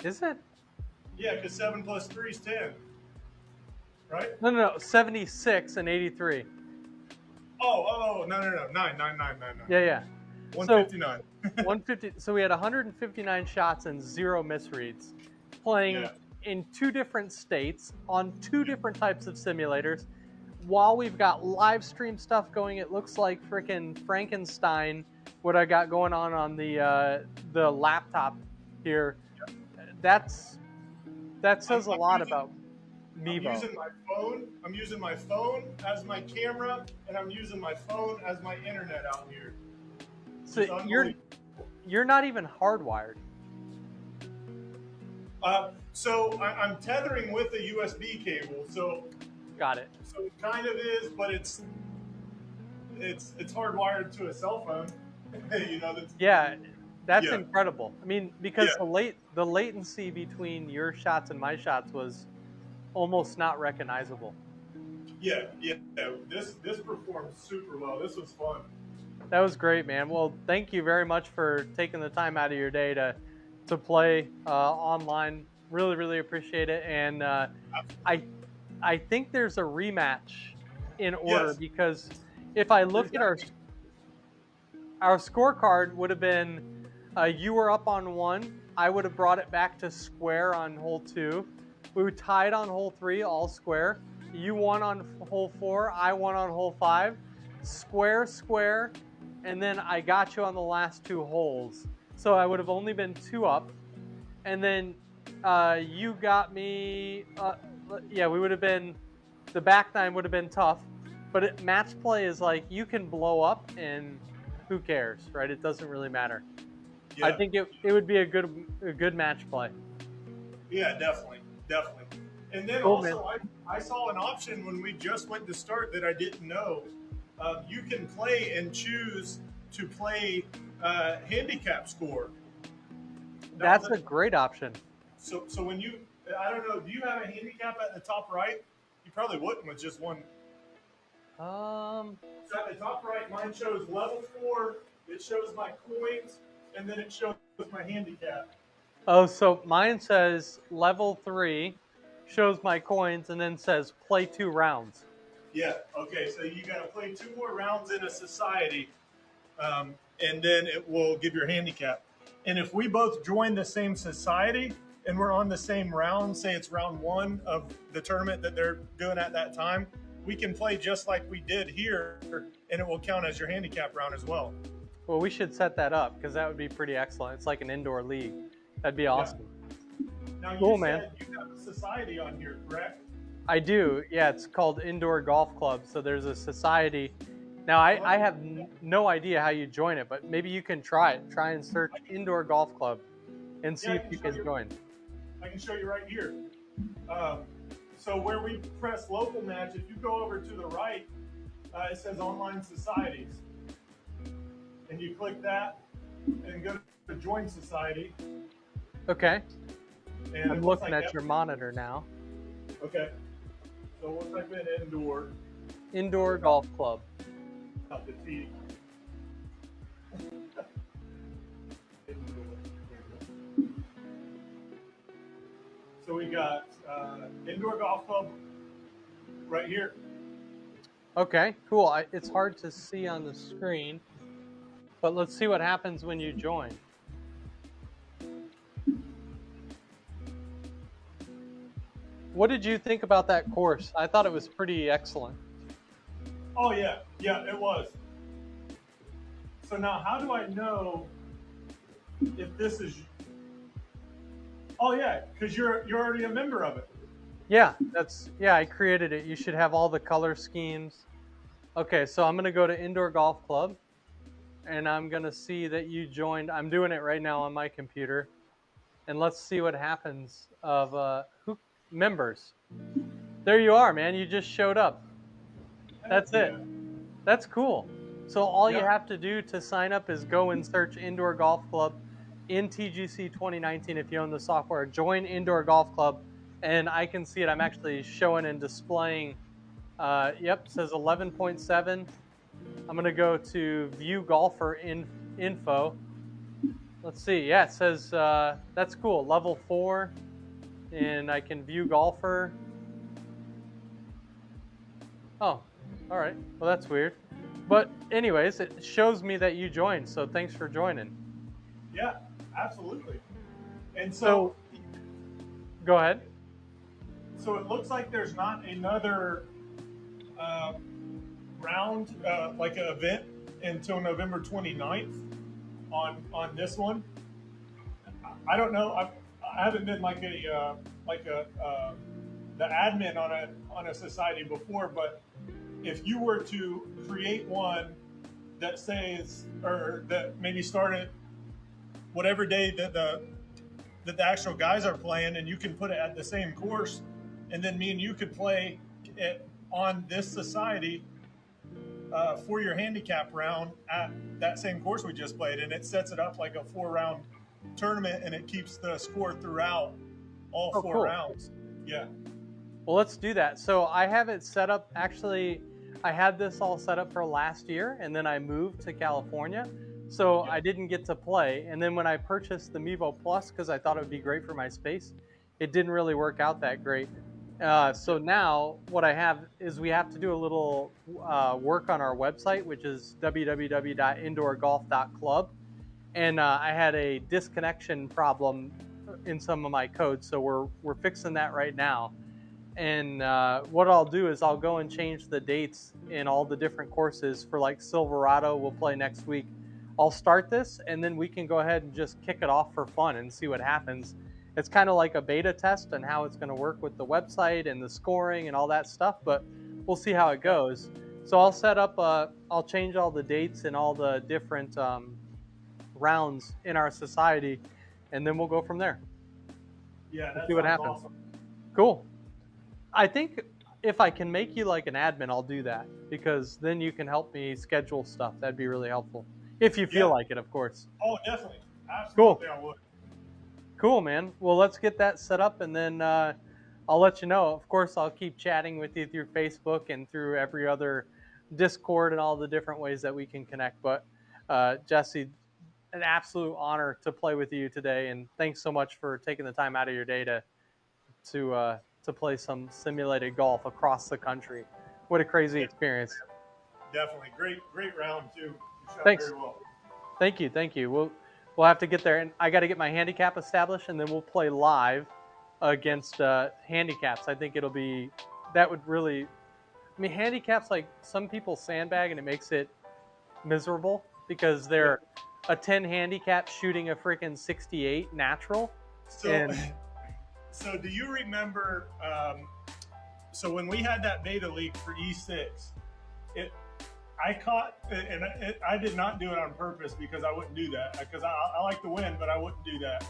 Is it?
Yeah, because 7 plus 3 is 10. Right?
No. 76 and 83.
Oh, no. 9.
Yeah.
159.
So, 150. So we had 159 shots and 0 misreads, playing in 2 different states on 2 different types of simulators. While we've got live stream stuff going, it looks like freaking Frankenstein. What I got going on the laptop here. That says a lot about Mevo.
I'm using my phone as my camera, and I'm using my phone as my internet out here.
So you're not even hardwired.
So I'm tethering with a USB cable. So
got it.
So it kind of is, but it's hardwired to a cell phone. You know.
That's incredible. I mean, because the latency between your shots and my shots was almost not recognizable.
Yeah. This performed super well. This was fun.
That was great, man. Well, thank you very much for taking the time out of your day to play online. Really, really appreciate it. And I think there's a rematch in order, because if I look at our scorecard, would have been you were up on 1. I would have brought it back to square on hole 2. We were tied on hole 3, all square. You won on hole 4. I won on hole 5. Square, and then I got you on the last 2 holes. So I would have only been 2 up, and then you got me. We would have been. The back 9 would have been tough, but match play is like you can blow up and who cares, right? It doesn't really matter. Yeah. I think it would be a good match play.
Yeah, definitely. And then I saw an option when we just went to start that I didn't know. You can play and choose to play handicap score.
That's a great option.
So when you, I don't know, do you have a handicap at the top right? You probably wouldn't with just one.
Um,
So at the top right, mine shows level 4. It shows my coins, and then it shows my handicap.
oh, so mine says level 3, shows my coins, and then says play 2 rounds.
Yeah. Okay. So you got to play 2 more rounds in a society, and then it will give your handicap. And if we both join the same society and we're on the same round, say it's round 1 of the tournament that they're doing at that time, we can play just like we did here, and it will count as your handicap round as well.
Well, we should set that up because that would be pretty excellent. It's like an indoor league. That'd be awesome.
Yeah. Now,
Cool,
you
man.
said you have a society on here, correct?
I do. Yeah, it's called Indoor Golf Club. So there's a society. Now, I have no idea how you join it, but maybe you can try it. Try and search Indoor Golf Club and see if you can join.
I can show you right here. So where we press local match, if you go over to the right, it says online societies. And you click that and go to join society.
Okay.
And
I'm looking at your monitor now.
Okay. So we'll type in indoor.
Indoor Golf Club.
Not the T. So we got indoor golf club right here.
Okay, cool. It's hard to see on the screen, but let's see what happens when you join. What did you think about that course? I thought it was pretty excellent.
Oh yeah, it was. So now, how do I know if this is? Oh yeah, because you're already a member of it.
Yeah, I created it. You should have all the color schemes. Okay, so I'm gonna go to Indoor Golf Club, and I'm gonna see that you joined. I'm doing it right now on my computer, and let's see what happens of who members. There you are, man. You just showed up. That's it. That's cool. So all you have to do to sign up is go and search Indoor Golf Club in TGC 2019 if you own the software. Join Indoor Golf Club, and I can see it. I'm actually showing and displaying. Yep, says 11.7. I'm going to go to View Golfer Info. Let's see. Yeah, it says that's cool. Level 4, and I can view golfer. Oh, all right. Well, that's weird. But anyways, it shows me that you joined, so thanks for joining.
Yeah, absolutely. And so
go ahead.
So it looks like there's not another round, like an event until November 29th on this one. I don't know. I haven't been like the admin on a society before, but if you were to create one that says, or that maybe started whatever day that the actual guys are playing, and you can put it at the same course, and then me and you could play it on this society for your handicap round at that same course we just played, and it sets it up like a 4-round tournament, and it keeps the score throughout all 4
cool.
rounds. Yeah.
Well, let's do that. So I have it set up. Actually, I had this all set up for last year, and then I moved to California. So I didn't get to play. And then when I purchased the Mevo Plus, because I thought it would be great for my space, it didn't really work out that great. So now what I have is we have to do a little work on our website, which is www.indoorgolf.club. And I had a disconnection problem in some of my code. So we're fixing that right now. And what I'll do is I'll go and change the dates in all the different courses. For like Silverado, we'll play next week. I'll start this, and then we can go ahead and just kick it off for fun and see what happens. It's kind of like a beta test on how it's going to work with the website and the scoring and all that stuff, but we'll see how it goes. So I'll set up, I'll change all the dates and all the different rounds in our society, and then we'll go from there.
Yeah,
see what happens.
Awesome.
Cool. I think if I can make you like an admin, I'll do that, because then you can help me schedule stuff. That'd be really helpful. if you feel
Yeah.
like it, of course.
Oh, definitely. Absolutely,
Cool.
I would.
Cool, man. Well, let's get that set up, and then I'll let you know. Of course, I'll keep chatting with you through Facebook and through every other Discord and all the different ways that we can connect. But Jesse, an absolute honor to play with you today, and thanks so much for taking the time out of your day to play some simulated golf across the country. What a crazy experience!
Definitely. Great round, too. You shot
Thanks.
very well.
Thank you, thank you. We'll have to get there, and I got to get my handicap established, and then we'll play live against handicaps. I think that would really. I mean, handicaps, like, some people sandbag, and it makes it miserable because they're a 10 handicap shooting a freaking 68 natural.
So, so do you remember? So when we had that beta leak for E6, I caught, and I did not do it on purpose because I wouldn't do that, because I like to win, but I wouldn't do that.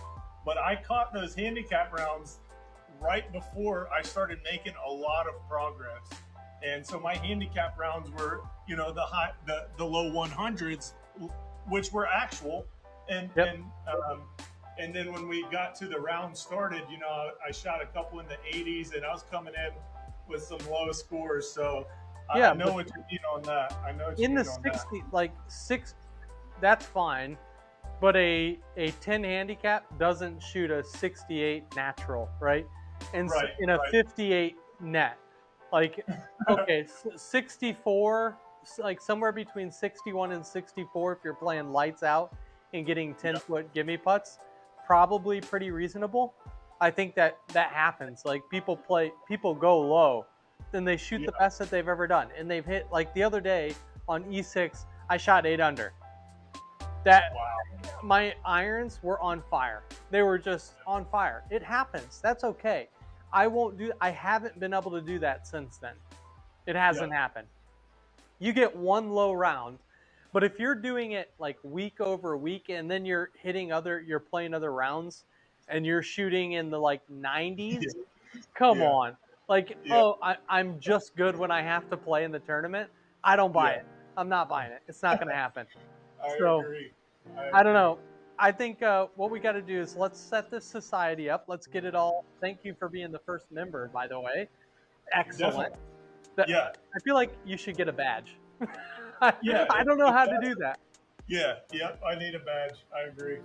But I caught those handicap rounds right before I started making a lot of progress. And so my handicap rounds were, you know, the low 100s, which were actual. And then when we got to the round started, you know, I shot a couple in the 80s, and I was coming in with some low scores. So I know what you mean on that. I know what you mean on that.
In the 60, like 6, that's fine. But a 10 handicap doesn't shoot a 68 natural, right? And in a 58 net. Like, okay, 64, like somewhere between 61 and 64 if you're playing lights out and getting 10-foot gimme putts, probably pretty reasonable. I think that happens. Like, people go low, then they shoot the best that they've ever done. And they've hit, like the other day on E6, I shot 8 under. My irons were on fire. They were just on fire. It happens. That's okay. I haven't been able to do that since then. It hasn't happened. You get one low round, but if you're doing it like week over week, and then you're playing other rounds, and you're shooting in the like 90s, come on. Like, I'm just good when I have to play in the tournament. I don't buy it. I'm not buying it. It's not going to happen.
I agree.
I don't know. I think what we got to do is let's set this society up. Let's get it all. Thank you for being the first member, by the way. Excellent. I feel like you should get a badge. I don't know how to do that.
I need a badge. I agree.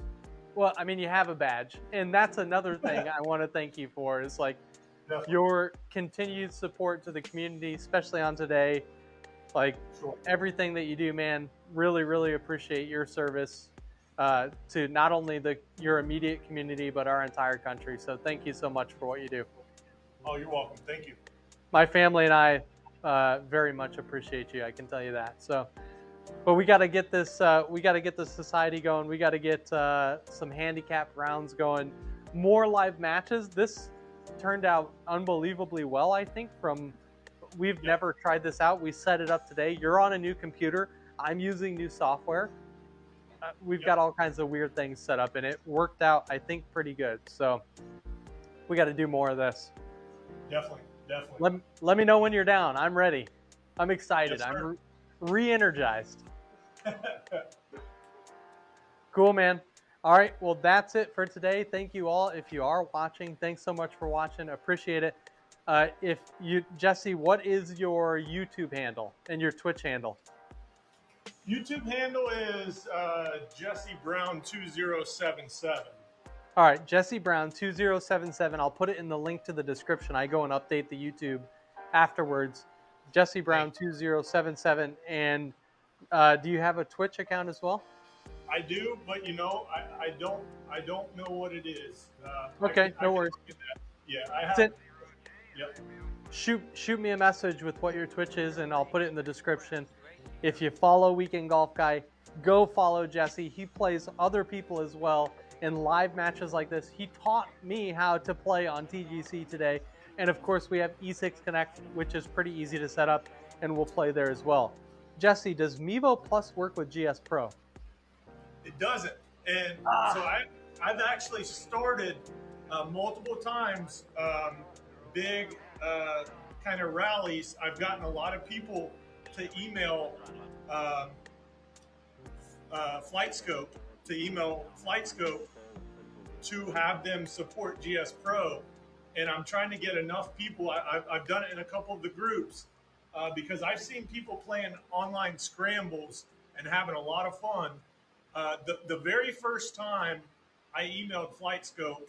Well, I mean, you have a badge, and that's another thing I want to thank you for, is like your continued support to the community, especially on today. Like, everything that you do, man, really, really appreciate your service to not only your immediate community, but our entire country. So thank you so much for what you do.
Oh, you're welcome. Thank you.
My family and I very much appreciate you. I can tell you that. So, but we got to get this. We got to get the society going. We got to get some handicap rounds going. More live matches. This turned out unbelievably well, I think. We've never tried this out. We set it up today. You're on a new computer. I'm using new software. We've got all kinds of weird things set up, and it worked out, I think, pretty good. So we got to do more of this.
Definitely.
Let me know when you're down. I'm ready. I'm excited.
Yes,
I'm re-energized. Cool, man. All right. Well, that's it for today. Thank you all. If you are watching, thanks so much for watching. Appreciate it. Jesse, what is your YouTube handle and your Twitch handle?
YouTube handle is Jesse Brown 2077.
All right, Jesse Brown 2077. I'll put it in the link to the description. I go and update the YouTube afterwards. Jesse Brown 2077. And do you have a Twitch account as well?
I do, but I don't know what it is.
Okay, no worries.
I have. Yep.
Shoot me a message with what your Twitch is, and I'll put it in the description. If you follow Weekend Golf Guy, go follow Jesse. He plays other people as well in live matches like this. He taught me how to play on TGC today. And of course, we have E6 Connect, which is pretty easy to set up, and we'll play there as well. Jesse, does Mevo Plus work with GS Pro?
It doesn't. And so I've actually started multiple times big kind of rallies. I've gotten a lot of people to email Flightscope, to email Flightscope to have them support GS Pro. And I'm trying to get enough people. I've done it in a couple of the groups because I've seen people playing online scrambles and having a lot of fun. The very first time I emailed Flightscope,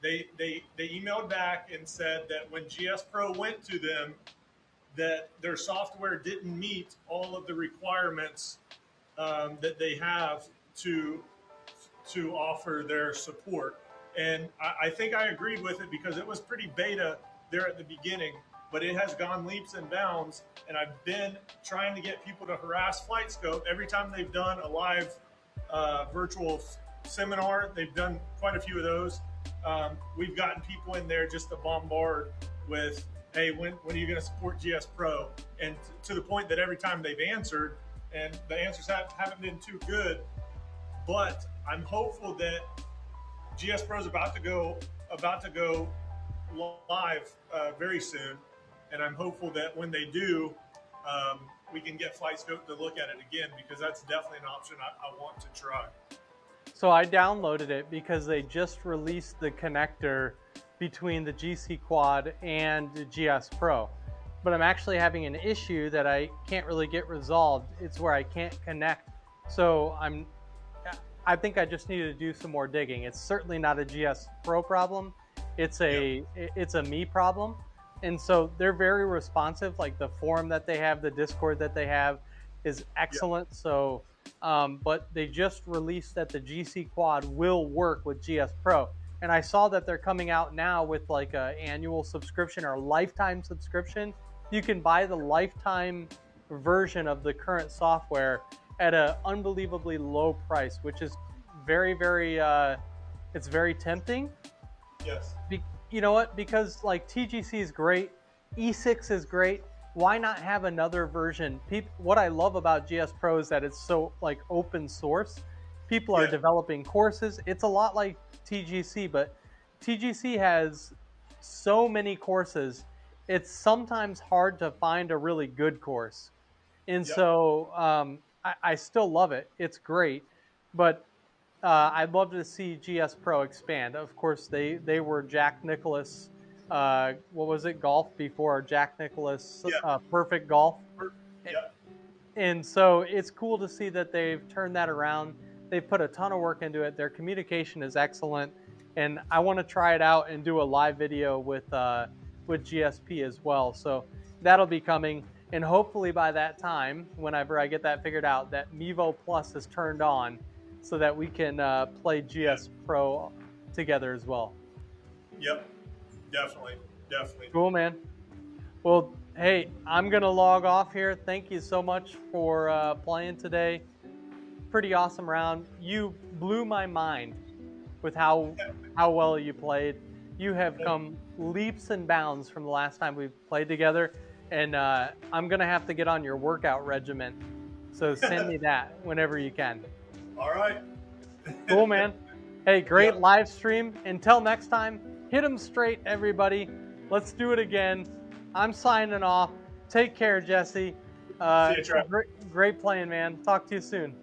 they emailed back and said that when GS Pro went to them, that their software didn't meet all of the requirements that they have to offer their support. And I think I agreed with it because it was pretty beta there at the beginning, but it has gone leaps and bounds. And I've been trying to get people to harass Flightscope every time they've done a live virtual seminar. They've done quite a few of those. We've gotten people in there just to bombard with, hey, when are you going to support GS Pro? And to the point that every time they've answered, and the answers haven't been too good, but I'm hopeful that GS Pro is about to go live very soon, and I'm hopeful that when they do, we can get Flightscope to look at it again, because that's definitely an option I want to try.
So I downloaded it because they just released the connector between the GC Quad and the GS Pro. But I'm actually having an issue that I can't really get resolved. It's where I can't connect. So I think I just need to do some more digging. It's certainly not a GS Pro problem. It's a me problem. And so they're very responsive. Like the forum that they have, the Discord that they have is excellent. Yep. So, but they just released that the GC Quad will work with GS Pro. And I saw that they're coming out now with like an annual subscription or a lifetime subscription. You can buy the lifetime version of the current software at an unbelievably low price, which is very, very, it's very tempting.
Yes.
You know what? Because like TGC is great, E6 is great. Why not have another version? What I love about GS Pro is that it's so like open source. People are developing courses. It's a lot like TGC, but TGC has so many courses. It's sometimes hard to find a really good course. And so I still love it. It's great. But I'd love to see GS Pro expand. Of course, they were Jack Nicklaus, what was it, golf before Jack Nicklaus, Perfect Golf. And so it's cool to see that they've turned that around. They've put a ton of work into it. Their communication is excellent. And I want to try it out and do a live video with GSP as well. So that'll be coming. And hopefully by that time, whenever I get that figured out, that Mevo Plus is turned on so that we can play GS Pro together as well.
Yep, definitely.
Cool, man. Well, hey, I'm going to log off here. Thank you so much for playing today. Pretty awesome round. You blew my mind with how well you played. You have come leaps and bounds from the last time we played together, and I'm gonna have to get on your workout regimen. So send me that whenever you can.
All right.
Cool, man. Hey, great live stream. Until next time, hit them straight, everybody. Let's do it again. I'm signing off. Take care, Jesse.
See you, Trevor.
Great playing, man. Talk to you soon.